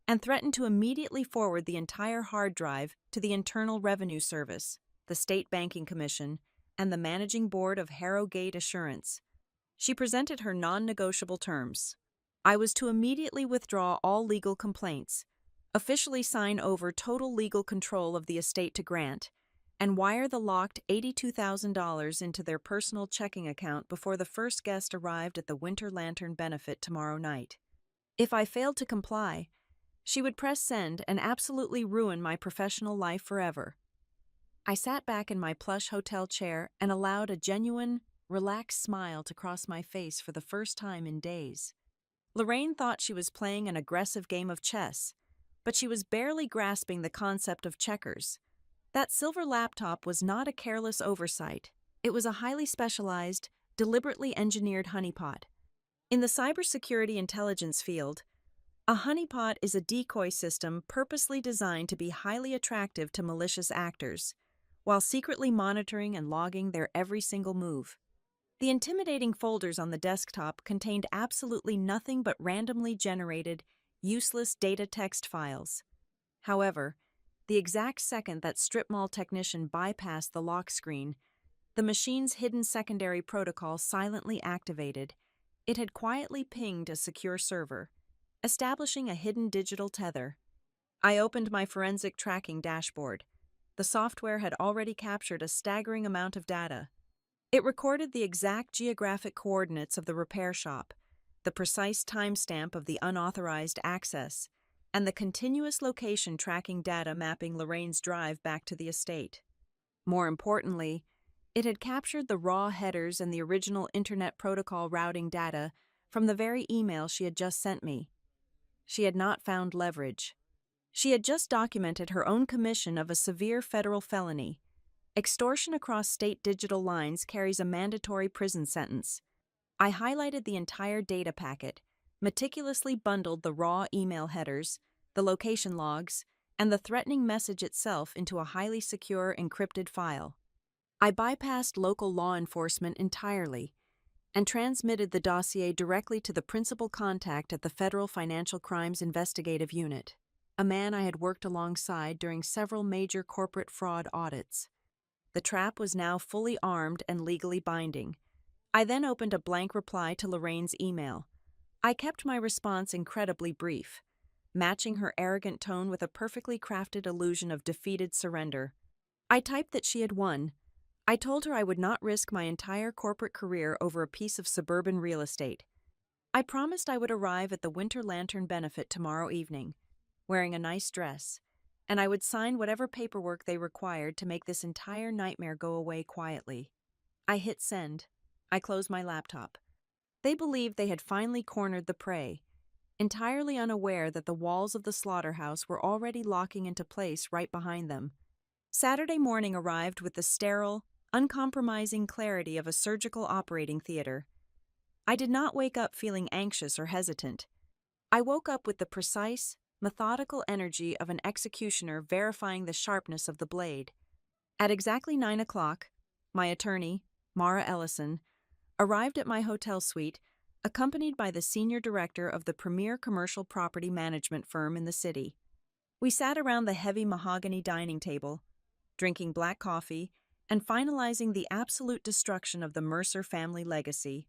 and threatened to immediately forward the entire hard drive to the Internal Revenue Service, the State Banking Commission, and the Managing Board of Harrogate Assurance. She presented her non-negotiable terms. I was to immediately withdraw all legal complaints, officially sign over total legal control of the estate to Grant, and wire the locked $82,000 into their personal checking account before the first guest arrived at the Winter Lantern benefit tomorrow night. If I failed to comply, she would press send and absolutely ruin my professional life forever. I sat back in my plush hotel chair and allowed a genuine, relaxed smile to cross my face for the first time in days. Lorraine thought she was playing an aggressive game of chess, but she was barely grasping the concept of checkers. That silver laptop was not a careless oversight. It was a highly specialized, deliberately engineered honeypot. In the cybersecurity intelligence field, a honeypot is a decoy system purposely designed to be highly attractive to malicious actors, while secretly monitoring and logging their every single move. The intimidating folders on the desktop contained absolutely nothing but randomly generated, useless data text files. However, the exact second that strip mall technician bypassed the lock screen, the machine's hidden secondary protocol silently activated. It had quietly pinged a secure server, establishing a hidden digital tether. I opened my forensic tracking dashboard. The software had already captured a staggering amount of data. It recorded the exact geographic coordinates of the repair shop, the precise timestamp of the unauthorized access, and the continuous location tracking data mapping Lorraine's drive back to the estate. More importantly, it had captured the raw headers and the original Internet Protocol routing data from the very email she had just sent me. She had not found leverage. She had just documented her own commission of a severe federal felony. Extortion across state digital lines carries a mandatory prison sentence. I highlighted the entire data packet, meticulously bundled the raw email headers, the location logs, and the threatening message itself into a highly secure encrypted file. I bypassed local law enforcement entirely and transmitted the dossier directly to the principal contact at the Federal Financial Crimes Investigative Unit, a man I had worked alongside during several major corporate fraud audits. The trap was now fully armed and legally binding. I then opened a blank reply to Lorraine's email. I kept my response incredibly brief, matching her arrogant tone with a perfectly crafted illusion of defeated surrender. I typed that she had won. I told her I would not risk my entire corporate career over a piece of suburban real estate. I promised I would arrive at the Winter Lantern benefit tomorrow evening, wearing a nice dress, and I would sign whatever paperwork they required to make this entire nightmare go away quietly. I hit send. I closed my laptop. They believed they had finally cornered the prey, entirely unaware that the walls of the slaughterhouse were already locking into place right behind them. Saturday morning arrived with the sterile, uncompromising clarity of a surgical operating theater. I did not wake up feeling anxious or hesitant. I woke up with the precise, methodical energy of an executioner verifying the sharpness of the blade. At exactly 9 o'clock, my attorney, Mara Ellison, arrived at my hotel suite, accompanied by the senior director of the premier commercial property management firm in the city. We sat around the heavy mahogany dining table, drinking black coffee and finalizing the absolute destruction of the Mercer family legacy.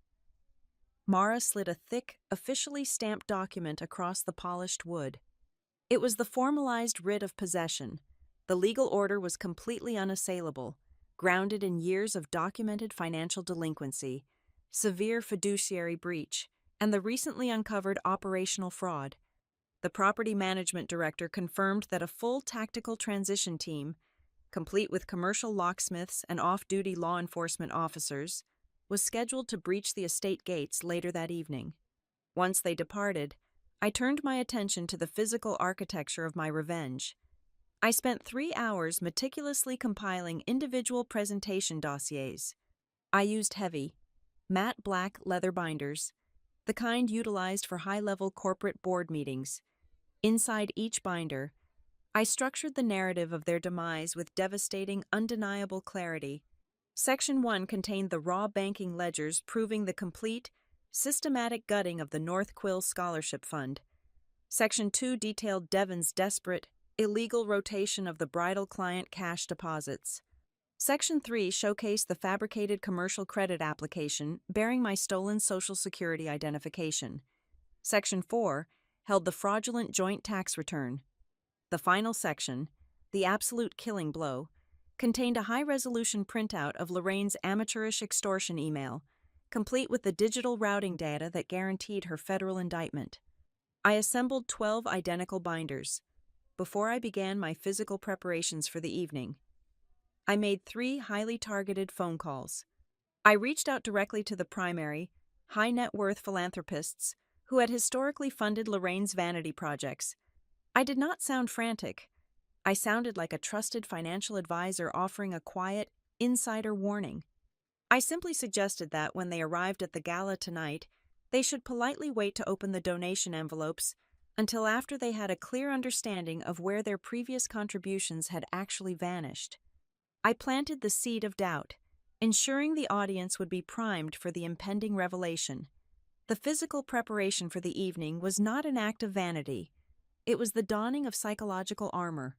Mara slid a thick, officially stamped document across the polished wood. It was the formalized writ of possession. The legal order was completely unassailable, grounded in years of documented financial delinquency, severe fiduciary breach, and the recently uncovered operational fraud. The property management director confirmed that a full tactical transition team, complete with commercial locksmiths and off-duty law enforcement officers, was scheduled to breach the estate gates later that evening. Once they departed, I turned my attention to the physical architecture of my revenge. I spent 3 hours meticulously compiling individual presentation dossiers. I used heavy, matte black leather binders, the kind utilized for high-level corporate board meetings. Inside each binder, I structured the narrative of their demise with devastating, undeniable clarity. Section 1 contained the raw banking ledgers proving the complete, systematic gutting of the North Quill Scholarship Fund. Section 2 detailed Devon's desperate, illegal rotation of the bridal client cash deposits. Section 3 showcased the fabricated commercial credit application bearing my stolen Social Security identification. Section 4 held the fraudulent joint tax return. The final section, the absolute killing blow, contained a high-resolution printout of Lorraine's amateurish extortion email, complete with the digital routing data that guaranteed her federal indictment. I assembled 12 identical binders. Before I began my physical preparations for the evening, I made 3 highly targeted phone calls. I reached out directly to the primary, high-net-worth philanthropists who had historically funded Lorraine's vanity projects. I did not sound frantic. I sounded like a trusted financial advisor offering a quiet, insider warning. I simply suggested that when they arrived at the gala tonight, they should politely wait to open the donation envelopes until after they had a clear understanding of where their previous contributions had actually vanished. I planted the seed of doubt, ensuring the audience would be primed for the impending revelation. The physical preparation for the evening was not an act of vanity. It was the donning of psychological armor.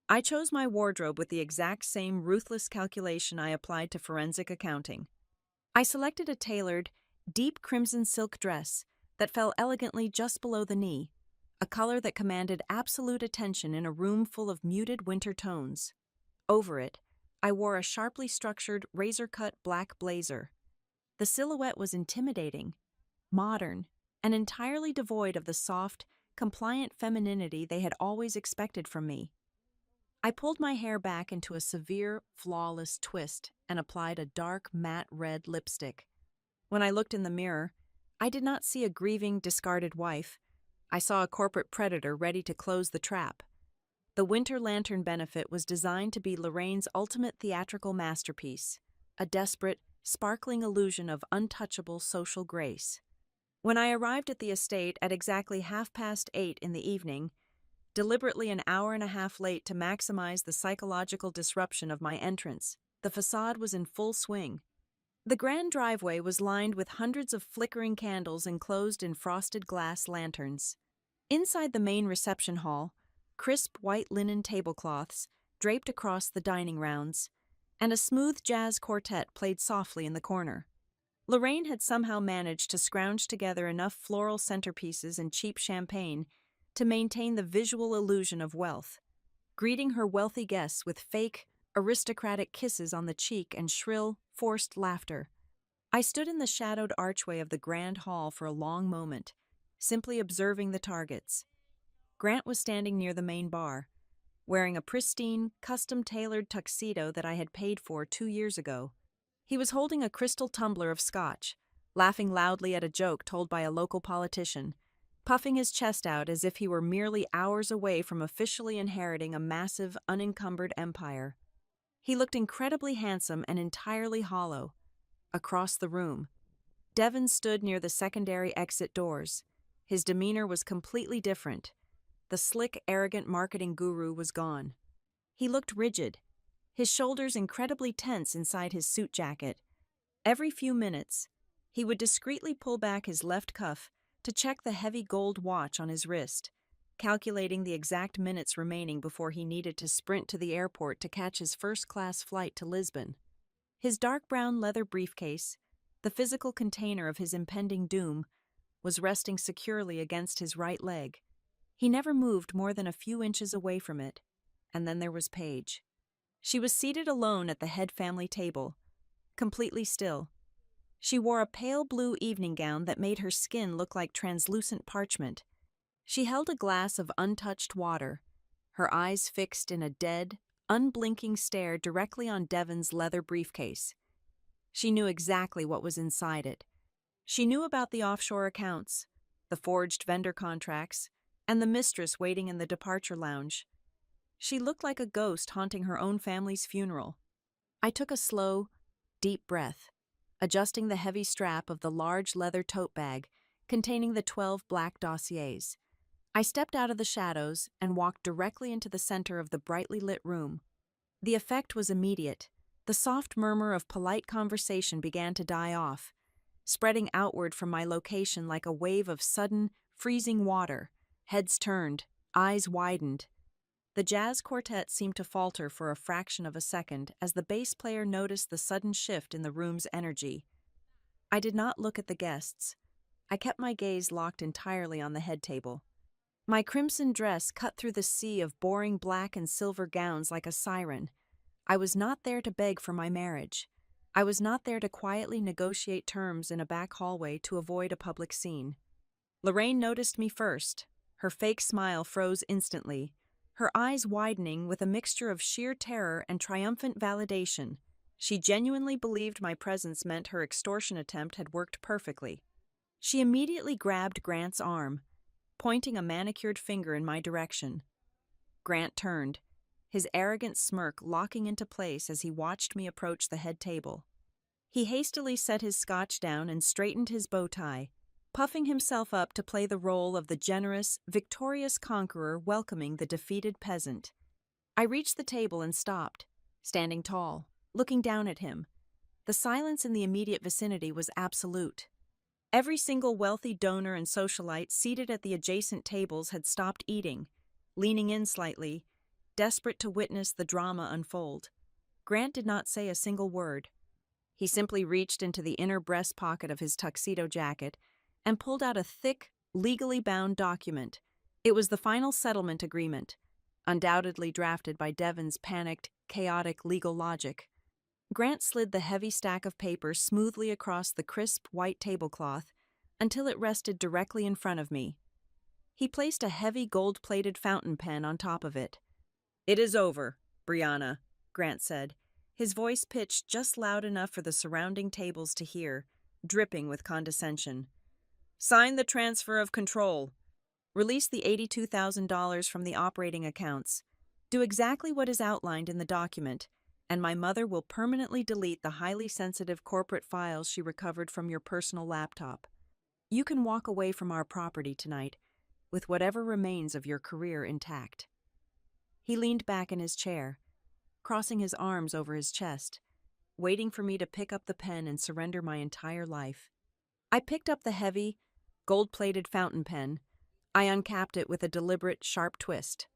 I chose my wardrobe with the exact same ruthless calculation I applied to forensic accounting. I selected a tailored, deep crimson silk dress that fell elegantly just below the knee, a color that commanded absolute attention in a room full of muted winter tones. Over it, I wore a sharply structured, razor-cut black blazer. The silhouette was intimidating, modern, and entirely devoid of the soft, compliant femininity they had always expected from me. I pulled my hair back into a severe, flawless twist and applied a dark, matte red lipstick. When I looked in the mirror, I did not see a grieving, discarded wife. I saw a corporate predator ready to close the trap. The Winter Lantern benefit was designed to be Lorraine's ultimate theatrical masterpiece, a desperate, sparkling illusion of untouchable social grace. When I arrived at the estate at exactly 8:30 in the evening, deliberately an hour and a half late to maximize the psychological disruption of my entrance, the facade was in full swing. The grand driveway was lined with hundreds of flickering candles enclosed in frosted glass lanterns. Inside the main reception hall, crisp white linen tablecloths draped across the dining rounds, and a smooth jazz quartet played softly in the corner. Lorraine had somehow managed to scrounge together enough floral centerpieces and cheap champagne to maintain the visual illusion of wealth, greeting her wealthy guests with fake, aristocratic kisses on the cheek and shrill, forced laughter. I stood in the shadowed archway of the grand hall for a long moment, simply observing the targets. Grant was standing near the main bar, wearing a pristine, custom-tailored tuxedo that I had paid for 2 years ago. He was holding a crystal tumbler of scotch, laughing loudly at a joke told by a local politician, puffing his chest out as if he were merely hours away from officially inheriting a massive, unencumbered empire. He looked incredibly handsome and entirely hollow. Across the room, Devon stood near the secondary exit doors. His demeanor was completely different. The slick, arrogant marketing guru was gone. He looked rigid, his shoulders incredibly tense inside his suit jacket. Every few minutes, he would discreetly pull back his left cuff to check the heavy gold watch on his wrist, calculating the exact minutes remaining before he needed to sprint to the airport to catch his first-class flight to Lisbon. His dark brown leather briefcase, the physical container of his impending doom, was resting securely against his right leg. He never moved more than a few inches away from it. And then there was Paige. She was seated alone at the head family table, completely still. She wore a pale blue evening gown that made her skin look like translucent parchment. She held a glass of untouched water, her eyes fixed in a dead, unblinking stare directly on Devon's leather briefcase. She knew exactly what was inside it. She knew about the offshore accounts, the forged vendor contracts, and the mistress waiting in the departure lounge. She looked like a ghost haunting her own family's funeral. I took a slow, deep breath, adjusting the heavy strap of the large leather tote bag containing the 12 black dossiers. I stepped out of the shadows and walked directly into the center of the brightly lit room. The effect was immediate. The soft murmur of polite conversation began to die off, spreading outward from my location like a wave of sudden, freezing water. Heads turned, eyes widened. The jazz quartet seemed to falter for a fraction of a second as the bass player noticed the sudden shift in the room's energy. I did not look at the guests. I kept my gaze locked entirely on the head table. My crimson dress cut through the sea of boring black and silver gowns like a siren. I was not there to beg for my marriage. I was not there to quietly negotiate terms in a back hallway to avoid a public scene. Lorraine noticed me first. Her fake smile froze instantly, her eyes widening with a mixture of sheer terror and triumphant validation. She genuinely believed my presence meant her extortion attempt had worked perfectly. She immediately grabbed Grant's arm, pointing a manicured finger in my direction. Grant turned, his arrogant smirk locking into place as he watched me approach the head table. He hastily set his scotch down and straightened his bow tie, puffing himself up to play the role of the generous, victorious conqueror welcoming the defeated peasant. I reached the table and stopped, standing tall, looking down at him. The silence in the immediate vicinity was absolute. Every single wealthy donor and socialite seated at the adjacent tables had stopped eating, leaning in slightly, desperate to witness the drama unfold. Grant did not say a single word. He simply reached into the inner breast pocket of his tuxedo jacket and pulled out a thick, legally bound document. It was the final settlement agreement, undoubtedly drafted by Devon's panicked, chaotic legal logic. Grant slid the heavy stack of papers smoothly across the crisp white tablecloth until it rested directly in front of me. He placed a heavy gold-plated fountain pen on top of it. "It is over, Brianna," Grant said, his voice pitched just loud enough for the surrounding tables to hear, dripping with condescension. "Sign the transfer of control. Release the $82,000 from the operating accounts. Do exactly what is outlined in the document, and my mother will permanently delete the highly sensitive corporate files she recovered from your personal laptop. You can walk away from our property tonight with whatever remains of your career intact." He leaned back in his chair, crossing his arms over his chest, waiting for me to pick up the pen and surrender my entire life. I picked up the heavy, gold-plated fountain pen. I uncapped it with a deliberate, sharp twist.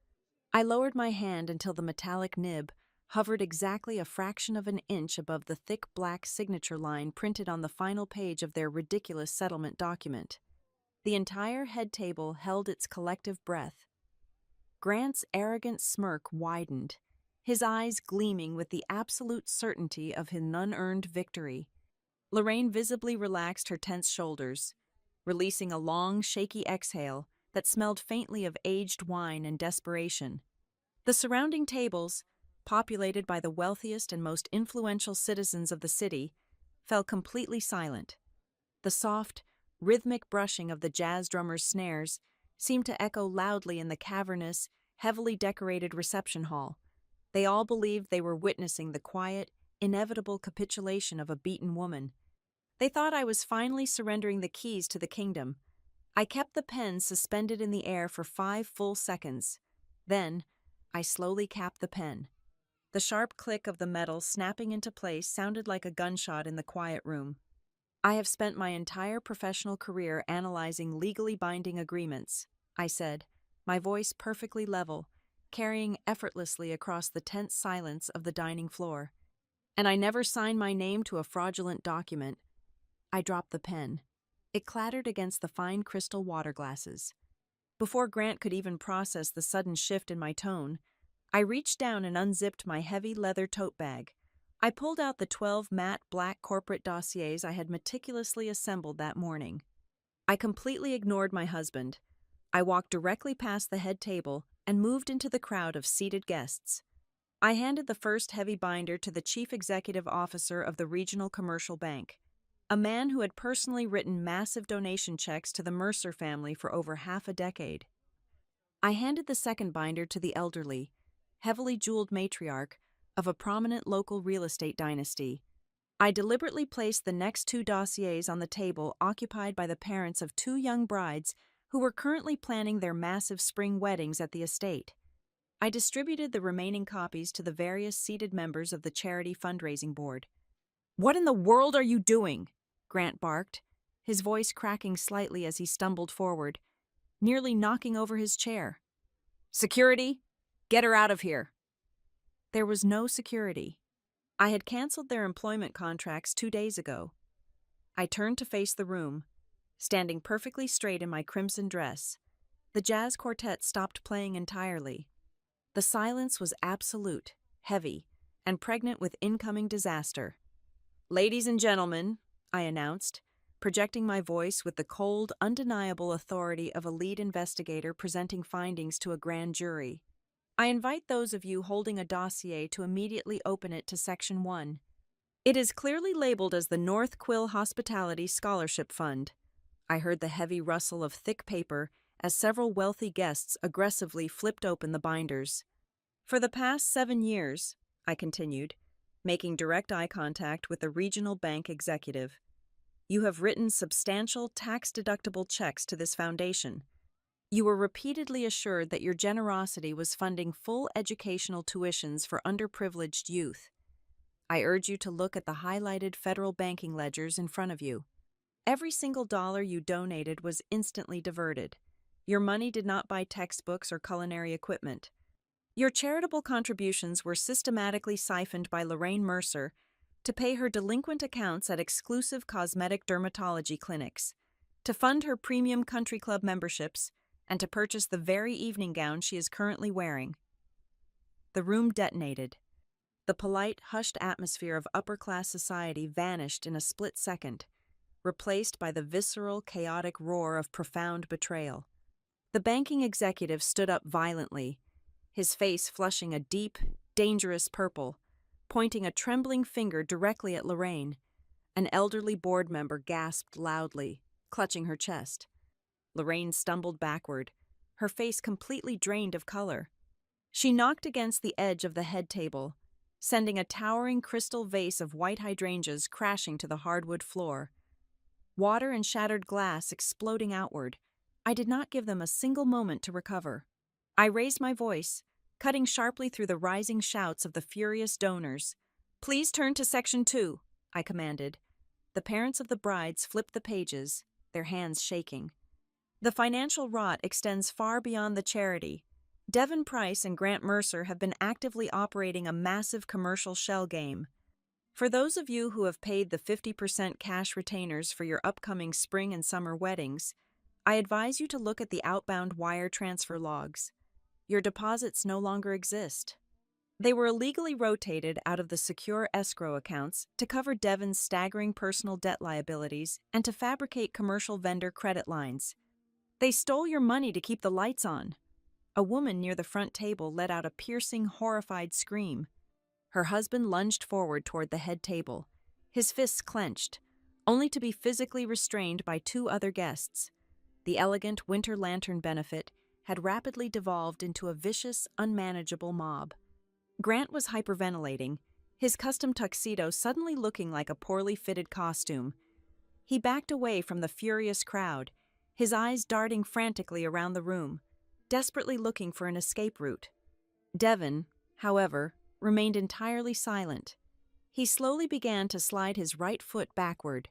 I lowered my hand until the metallic nib hovered exactly a fraction of an inch above the thick black signature line printed on the final page of their ridiculous settlement document. The entire head table held its collective breath. Grant's arrogant smirk widened, his eyes gleaming with the absolute certainty of his unearned victory. Lorraine visibly relaxed her tense shoulders, releasing a long, shaky exhale that smelled faintly of aged wine and desperation. The surrounding tables, populated by the wealthiest and most influential citizens of the city, fell completely silent. The soft, rhythmic brushing of the jazz drummer's snares seemed to echo loudly in the cavernous, heavily decorated reception hall. They all believed they were witnessing the quiet, inevitable capitulation of a beaten woman. They thought I was finally surrendering the keys to the kingdom. I kept the pen suspended in the air for 5 full seconds. Then, I slowly capped the pen. The sharp click of the metal snapping into place sounded like a gunshot in the quiet room. I have spent my entire professional career analyzing legally binding agreements, I said, my voice perfectly level, carrying effortlessly across the tense silence of the dining floor. And I never signed my name to a fraudulent document. I dropped the pen. It clattered against the fine crystal water glasses. Before Grant could even process the sudden shift in my tone, I reached down and unzipped my heavy leather tote bag. I pulled out the 12 matte black corporate dossiers I had meticulously assembled that morning. I completely ignored my husband. I walked directly past the head table and moved into the crowd of seated guests. I handed the first heavy binder to the chief executive officer of the regional commercial bank, a man who had personally written massive donation checks to the Mercer family for over half a decade. I handed the second binder to the elderly, heavily jeweled matriarch of a prominent local real estate dynasty. I deliberately placed the next 2 dossiers on the table occupied by the parents of 2 young brides who were currently planning their massive spring weddings at the estate. I distributed the remaining copies to the various seated members of the charity fundraising board. "What in the world are you doing?" Grant barked, his voice cracking slightly as he stumbled forward, nearly knocking over his chair. "Security, get her out of here." There was no security. I had canceled their employment contracts 2 days ago. I turned to face the room, standing perfectly straight in my crimson dress. The jazz quartet stopped playing entirely. The silence was absolute, heavy, and pregnant with incoming disaster. "Ladies and gentlemen," I announced, projecting my voice with the cold, undeniable authority of a lead investigator presenting findings to a grand jury. "I invite those of you holding a dossier to immediately open it to Section 1. It is clearly labeled as the North Quill Hospitality Scholarship Fund." I heard the heavy rustle of thick paper as several wealthy guests aggressively flipped open the binders. "For the past 7 years," I continued, making direct eye contact with the regional bank executive, "you have written substantial tax-deductible checks to this foundation. You were repeatedly assured that your generosity was funding full educational tuitions for underprivileged youth. I urge you to look at the highlighted federal banking ledgers in front of you. Every single dollar you donated was instantly diverted. Your money did not buy textbooks or culinary equipment. Your charitable contributions were systematically siphoned by Lorraine Mercer to pay her delinquent accounts at exclusive cosmetic dermatology clinics, to fund her premium country club memberships, and to purchase the very evening gown she is currently wearing." The room detonated. The polite, hushed atmosphere of upper-class society vanished in a split second, replaced by the visceral, chaotic roar of profound betrayal. The banking executive stood up violently, his face flushing a deep, dangerous purple, pointing a trembling finger directly at Lorraine. An elderly board member gasped loudly, clutching her chest. Lorraine stumbled backward, her face completely drained of color. She knocked against the edge of the head table, sending a towering crystal vase of white hydrangeas crashing to the hardwood floor. Water and shattered glass exploding outward. I did not give them a single moment to recover. I raised my voice, cutting sharply through the rising shouts of the furious donors. "Please turn to Section 2, I commanded. The parents of the brides flipped the pages, their hands shaking. "The financial rot extends far beyond the charity. Devin Price and Grant Mercer have been actively operating a massive commercial shell game. For those of you who have paid the 50% cash retainers for your upcoming spring and summer weddings, I advise you to look at the outbound wire transfer logs. Your deposits no longer exist. They were illegally rotated out of the secure escrow accounts to cover Devin's staggering personal debt liabilities and to fabricate commercial vendor credit lines. They stole your money to keep the lights on." A woman near the front table let out a piercing, horrified scream. Her husband lunged forward toward the head table, his fists clenched, only to be physically restrained by two other guests. The elegant winter lantern benefit had rapidly devolved into a vicious, unmanageable mob. Grant was hyperventilating, his custom tuxedo suddenly looking like a poorly fitted costume. He backed away from the furious crowd, his eyes darting frantically around the room, desperately looking for an escape route. Devon, however, remained entirely silent. He slowly began to slide his right foot backward,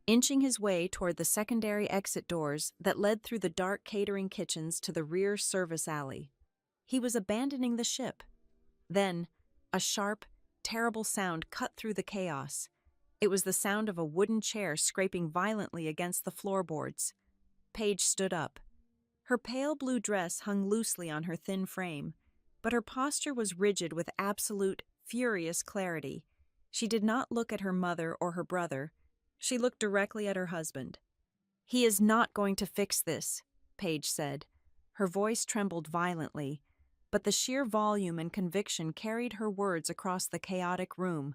inching his way toward the secondary exit doors that led through the dark catering kitchens to the rear service alley. He was abandoning the ship. Then, a sharp, terrible sound cut through the chaos. It was the sound of a wooden chair scraping violently against the floorboards. Paige stood up. Her pale blue dress hung loosely on her thin frame, but her posture was rigid with absolute, furious clarity. She did not look at her mother or her brother. She looked directly at her husband. "He is not going to fix this," Paige said. Her voice trembled violently, but the sheer volume and conviction carried her words across the chaotic room.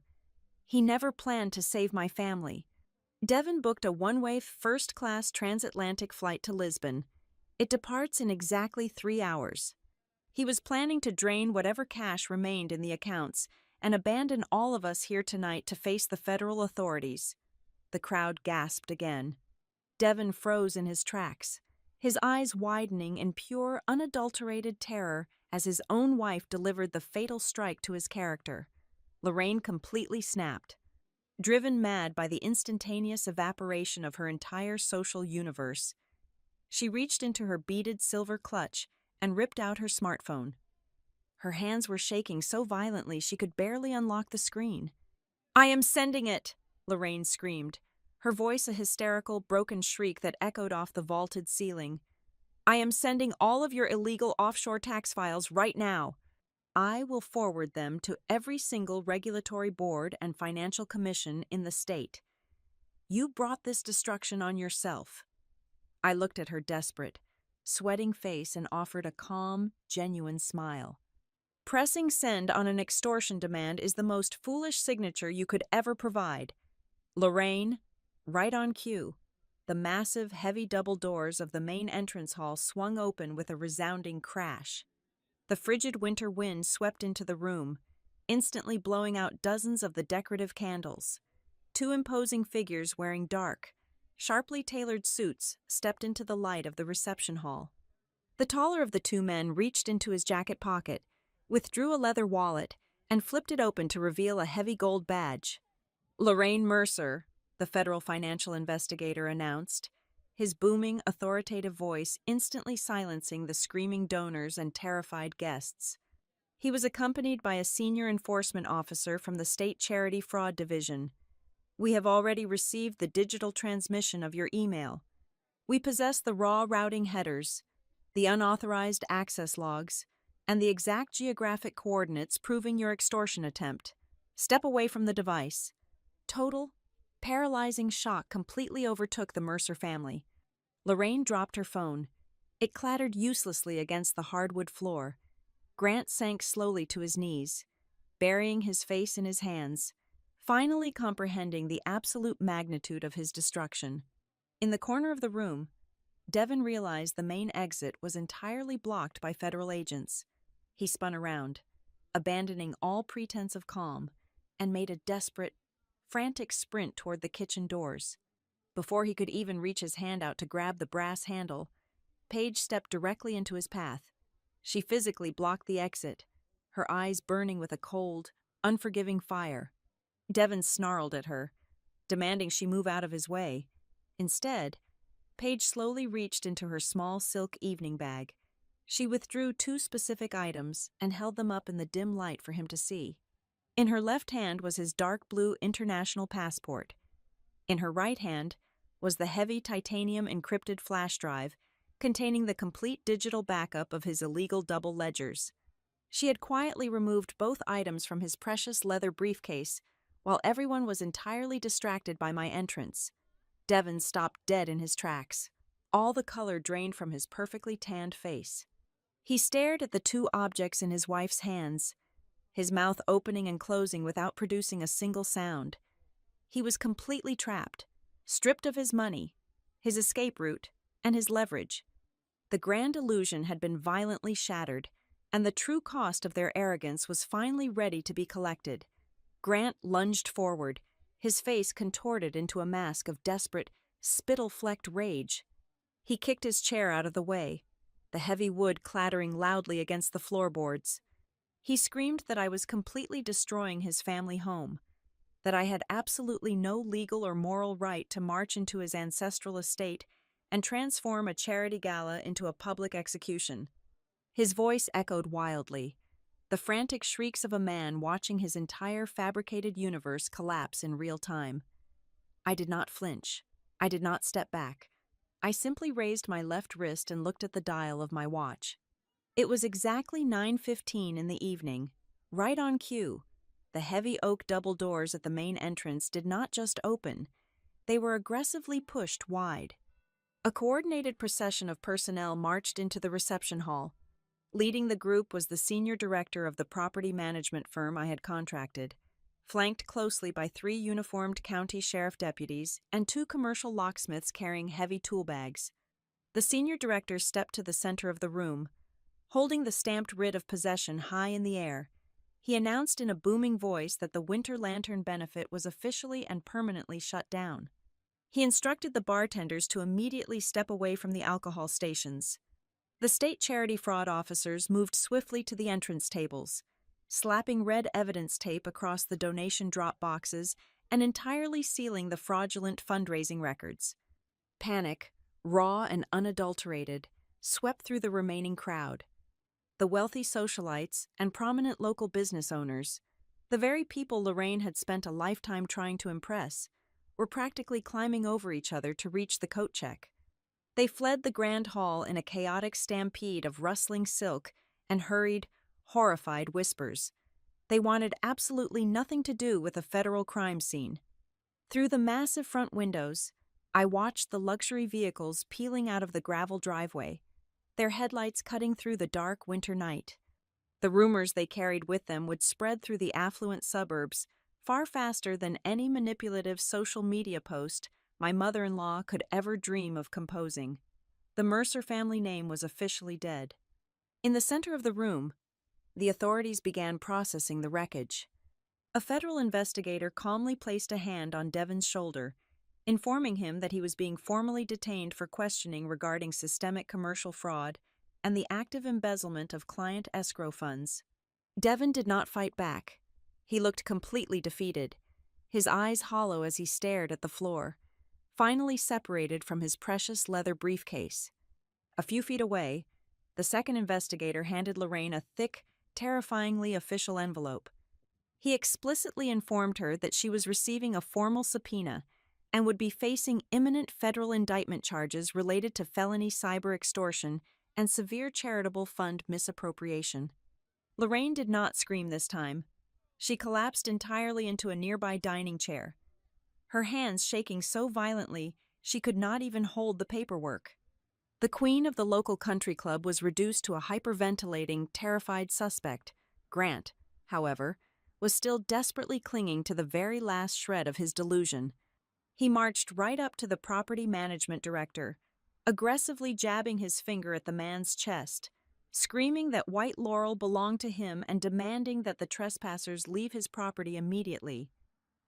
"He never planned to save my family." Devon booked a one-way first-class transatlantic flight to Lisbon. It departs in exactly 3 hours. He was planning to drain whatever cash remained in the accounts and abandon all of us here tonight to face the federal authorities. The crowd gasped again. Devon froze in his tracks, his eyes widening in pure, unadulterated terror as his own wife delivered the fatal strike to his character. Lorraine completely snapped. Driven mad by the instantaneous evaporation of her entire social universe, she reached into her beaded silver clutch and ripped out her smartphone. Her hands were shaking so violently she could barely unlock the screen. "I am sending it!" Lorraine screamed, her voice a hysterical, broken shriek that echoed off the vaulted ceiling. "I am sending all of your illegal offshore tax files right now. I will forward them to every single regulatory board and financial commission in the state. You brought this destruction on yourself." I looked at her desperate, sweating face and offered a calm, genuine smile. "Pressing send on an extortion demand is the most foolish signature you could ever provide." Lorraine, right on cue, the massive, heavy double doors of the main entrance hall swung open with a resounding crash. The frigid winter wind swept into the room, instantly blowing out dozens of the decorative candles. Two imposing figures wearing dark, sharply tailored suits stepped into the light of the reception hall. The taller of the two men reached into his jacket pocket, withdrew a leather wallet, and flipped it open to reveal a heavy gold badge. "Lorraine Mercer," the federal financial investigator announced, his booming, authoritative voice instantly silencing the screaming donors and terrified guests. He was accompanied by a senior enforcement officer from the State Charity Fraud Division. "We have already received the digital transmission of your email. We possess the raw routing headers, the unauthorized access logs, and the exact geographic coordinates proving your extortion attempt. Step away from the device." Total, paralyzing shock completely overtook the Mercer family. Lorraine dropped her phone. It clattered uselessly against the hardwood floor. Grant sank slowly to his knees, burying his face in his hands, finally comprehending the absolute magnitude of his destruction. In the corner of the room, Devon realized the main exit was entirely blocked by federal agents. He spun around, abandoning all pretense of calm, and made a desperate, frantic sprint toward the kitchen doors. Before he could even reach his hand out to grab the brass handle, Paige stepped directly into his path. She physically blocked the exit, her eyes burning with a cold, unforgiving fire. Devon snarled at her, demanding she move out of his way. Instead, Paige slowly reached into her small silk evening bag. She withdrew 2 specific items and held them up in the dim light for him to see. In her left hand was his dark blue international passport. In her right hand was the heavy titanium encrypted flash drive containing the complete digital backup of his illegal double ledgers. She had quietly removed both items from his precious leather briefcase while everyone was entirely distracted by my entrance. Devon stopped dead in his tracks, all the color drained from his perfectly tanned face. He stared at the 2 objects in his wife's hands, his mouth opening and closing without producing a single sound. He was completely trapped. stripped of his money, his escape route, and his leverage. The grand illusion had been violently shattered, and the true cost of their arrogance was finally ready to be collected. Grant lunged forward, his face contorted into a mask of desperate, spittle-flecked rage. He kicked his chair out of the way, the heavy wood clattering loudly against the floorboards. He screamed that I was completely destroying his family home, that I had absolutely no legal or moral right to march into his ancestral estate and transform a charity gala into a public execution. His voice echoed wildly, the frantic shrieks of a man watching his entire fabricated universe collapse in real time. I did not flinch. I did not step back. I simply raised my left wrist and looked at the dial of my watch. It was exactly 9:15 in the evening, right on cue. The heavy oak double doors at the main entrance did not just open, they were aggressively pushed wide. A coordinated procession of personnel marched into the reception hall. Leading the group was the senior director of the property management firm I had contracted, flanked closely by 3 uniformed county sheriff deputies and 2 commercial locksmiths carrying heavy tool bags. The senior director stepped to the center of the room. Holding the stamped writ of possession high in the air, he announced in a booming voice that the Winter Lantern benefit was officially and permanently shut down. He instructed the bartenders to immediately step away from the alcohol stations. The state charity fraud officers moved swiftly to the entrance tables, slapping red evidence tape across the donation drop boxes and entirely sealing the fraudulent fundraising records. Panic, raw and unadulterated, swept through the remaining crowd. The wealthy socialites and prominent local business owners, the very people Lorraine had spent a lifetime trying to impress, were practically climbing over each other to reach the coat check. They fled the grand hall in a chaotic stampede of rustling silk and hurried, horrified whispers. They wanted absolutely nothing to do with a federal crime scene. Through the massive front windows, I watched the luxury vehicles peeling out of the gravel driveway, their headlights cutting through the dark winter night. The rumors they carried with them would spread through the affluent suburbs far faster than any manipulative social media post my mother-in-law could ever dream of composing. The Mercer family name was officially dead. In the center of the room, the authorities began processing the wreckage. A federal investigator calmly placed a hand on Devon's shoulder, informing him that he was being formally detained for questioning regarding systemic commercial fraud and the active embezzlement of client escrow funds. Devon did not fight back. He looked completely defeated, his eyes hollow as he stared at the floor, finally separated from his precious leather briefcase. A few feet away, the second investigator handed Lorraine a thick, terrifyingly official envelope. He explicitly informed her that she was receiving a formal subpoena and would be facing imminent federal indictment charges related to felony cyber extortion and severe charitable fund misappropriation. Lorraine did not scream this time. She collapsed entirely into a nearby dining chair, her hands shaking so violently she could not even hold the paperwork. The queen of the local country club was reduced to a hyperventilating, terrified suspect. Grant, however, was still desperately clinging to the very last shred of his delusion. He marched right up to the property management director, aggressively jabbing his finger at the man's chest, screaming that White Laurel belonged to him and demanding that the trespassers leave his property immediately.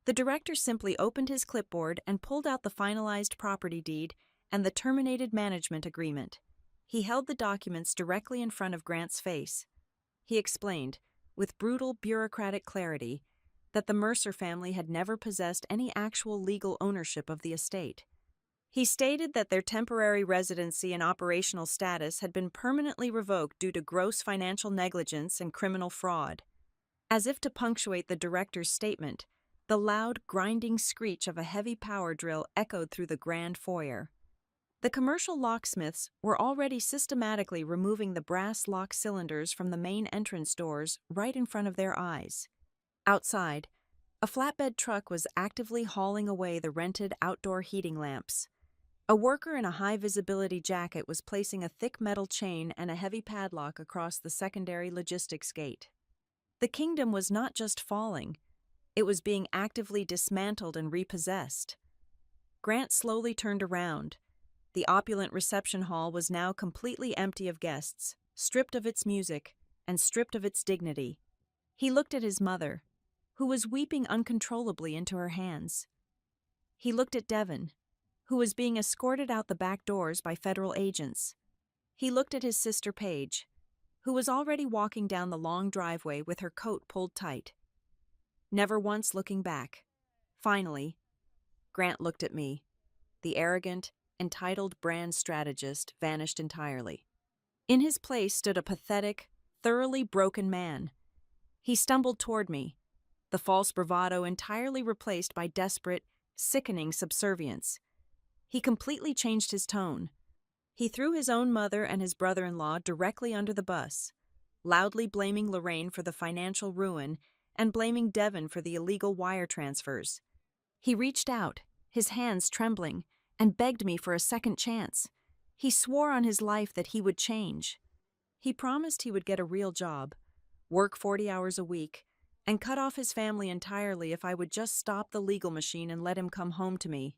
The director simply opened his clipboard and pulled out the finalized property deed and the terminated management agreement. He held the documents directly in front of Grant's face. He explained, with brutal bureaucratic clarity, that the Mercer family had never possessed any actual legal ownership of the estate. He stated that their temporary residency and operational status had been permanently revoked due to gross financial negligence and criminal fraud. As if to punctuate the director's statement, the loud, grinding screech of a heavy power drill echoed through the grand foyer. The commercial locksmiths were already systematically removing the brass lock cylinders from the main entrance doors right in front of their eyes. Outside, a flatbed truck was actively hauling away the rented outdoor heating lamps. A worker in a high-visibility jacket was placing a thick metal chain and a heavy padlock across the secondary logistics gate. The kingdom was not just falling, it was being actively dismantled and repossessed. Grant slowly turned around. The opulent reception hall was now completely empty of guests, stripped of its music, and stripped of its dignity. He looked at his mother, who was weeping uncontrollably into her hands. He looked at Devon, who was being escorted out the back doors by federal agents. He looked at his sister Paige, who was already walking down the long driveway with her coat pulled tight, never once looking back. Finally, Grant looked at me. The arrogant, entitled brand strategist vanished entirely. In his place stood a pathetic, thoroughly broken man. He stumbled toward me, the false bravado entirely replaced by desperate, sickening subservience. He completely changed his tone. He threw his own mother and his brother-in-law directly under the bus, loudly blaming Lorraine for the financial ruin and blaming Devon for the illegal wire transfers. He reached out, his hands trembling, and begged me for a second chance. He swore on his life that he would change. He promised he would get a real job, work 40 hours a week, and cut off his family entirely if I would just stop the legal machine and let him come home to me.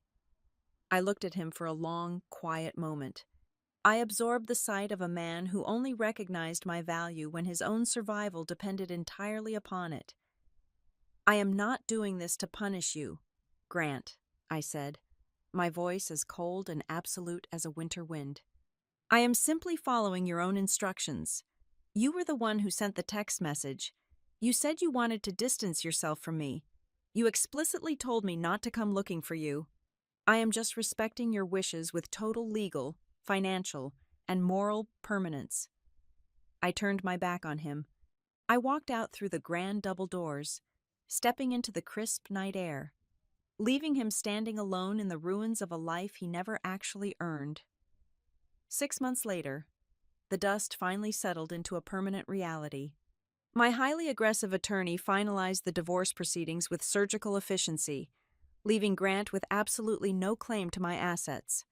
I looked at him for a long, quiet moment. I absorbed the sight of a man who only recognized my value when his own survival depended entirely upon it. "I am not doing this to punish you, Grant," I said, my voice as cold and absolute as a winter wind. "I am simply following your own instructions. You were the one who sent the text message. You said you wanted to distance yourself from me. You explicitly told me not to come looking for you. I am just respecting your wishes with total legal, financial, and moral permanence." I turned my back on him. I walked out through the grand double doors, stepping into the crisp night air, leaving him standing alone in the ruins of a life he never actually earned. 6 months later, the dust finally settled into a permanent reality. My highly aggressive attorney finalized the divorce proceedings with surgical efficiency, leaving Grant with absolutely no claim to my assets.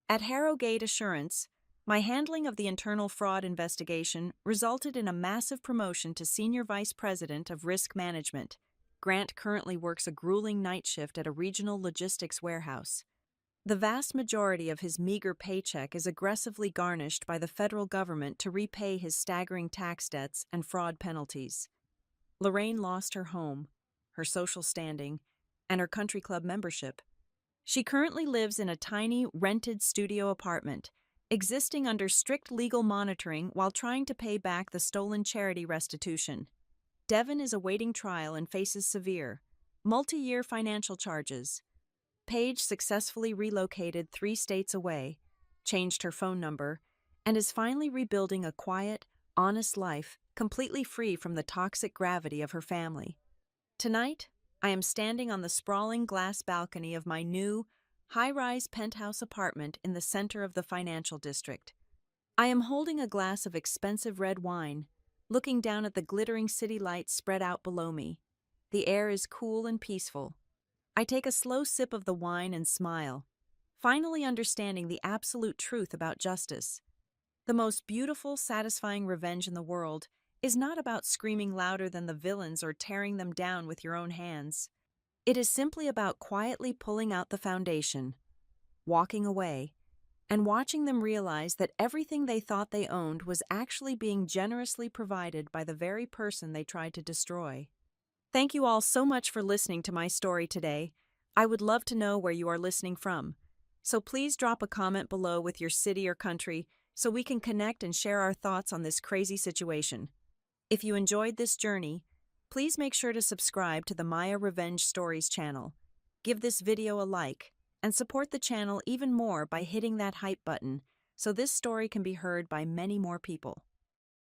At Harrogate Assurance, my handling of the internal fraud investigation resulted in a massive promotion to Senior Vice President of Risk Management. Grant currently works a grueling night shift at a regional logistics warehouse. The vast majority of his meager paycheck is aggressively garnished by the federal government to repay his staggering tax debts and fraud penalties. Lorraine lost her home, her social standing, and her country club membership. She currently lives in a tiny, rented studio apartment, existing under strict legal monitoring while trying to pay back the stolen charity restitution. Devon is awaiting trial and faces severe, multi-year financial charges. Paige successfully relocated 3 states away, changed her phone number, and is finally rebuilding a quiet, honest life completely free from the toxic gravity of her family. Tonight, I am standing on the sprawling glass balcony of my new, high-rise penthouse apartment in the center of the financial district. I am holding a glass of expensive red wine, looking down at the glittering city lights spread out below me. The air is cool and peaceful. I take a slow sip of the wine and smile, finally understanding the absolute truth about justice. The most beautiful, satisfying revenge in the world is not about screaming louder than the villains or tearing them down with your own hands. It is simply about quietly pulling out the foundation, walking away, and watching them realize that everything they thought they owned was actually being generously provided by the very person they tried to destroy. Thank you all so much for listening to my story today. I would love to know where you are listening from. So please drop a comment below with your city or country so we can connect and share our thoughts on this crazy situation. If you enjoyed this journey, please make sure to subscribe to the Maya Revenge Stories channel. Give this video a like and support the channel even more by hitting that hype button so this story can be heard by many more people.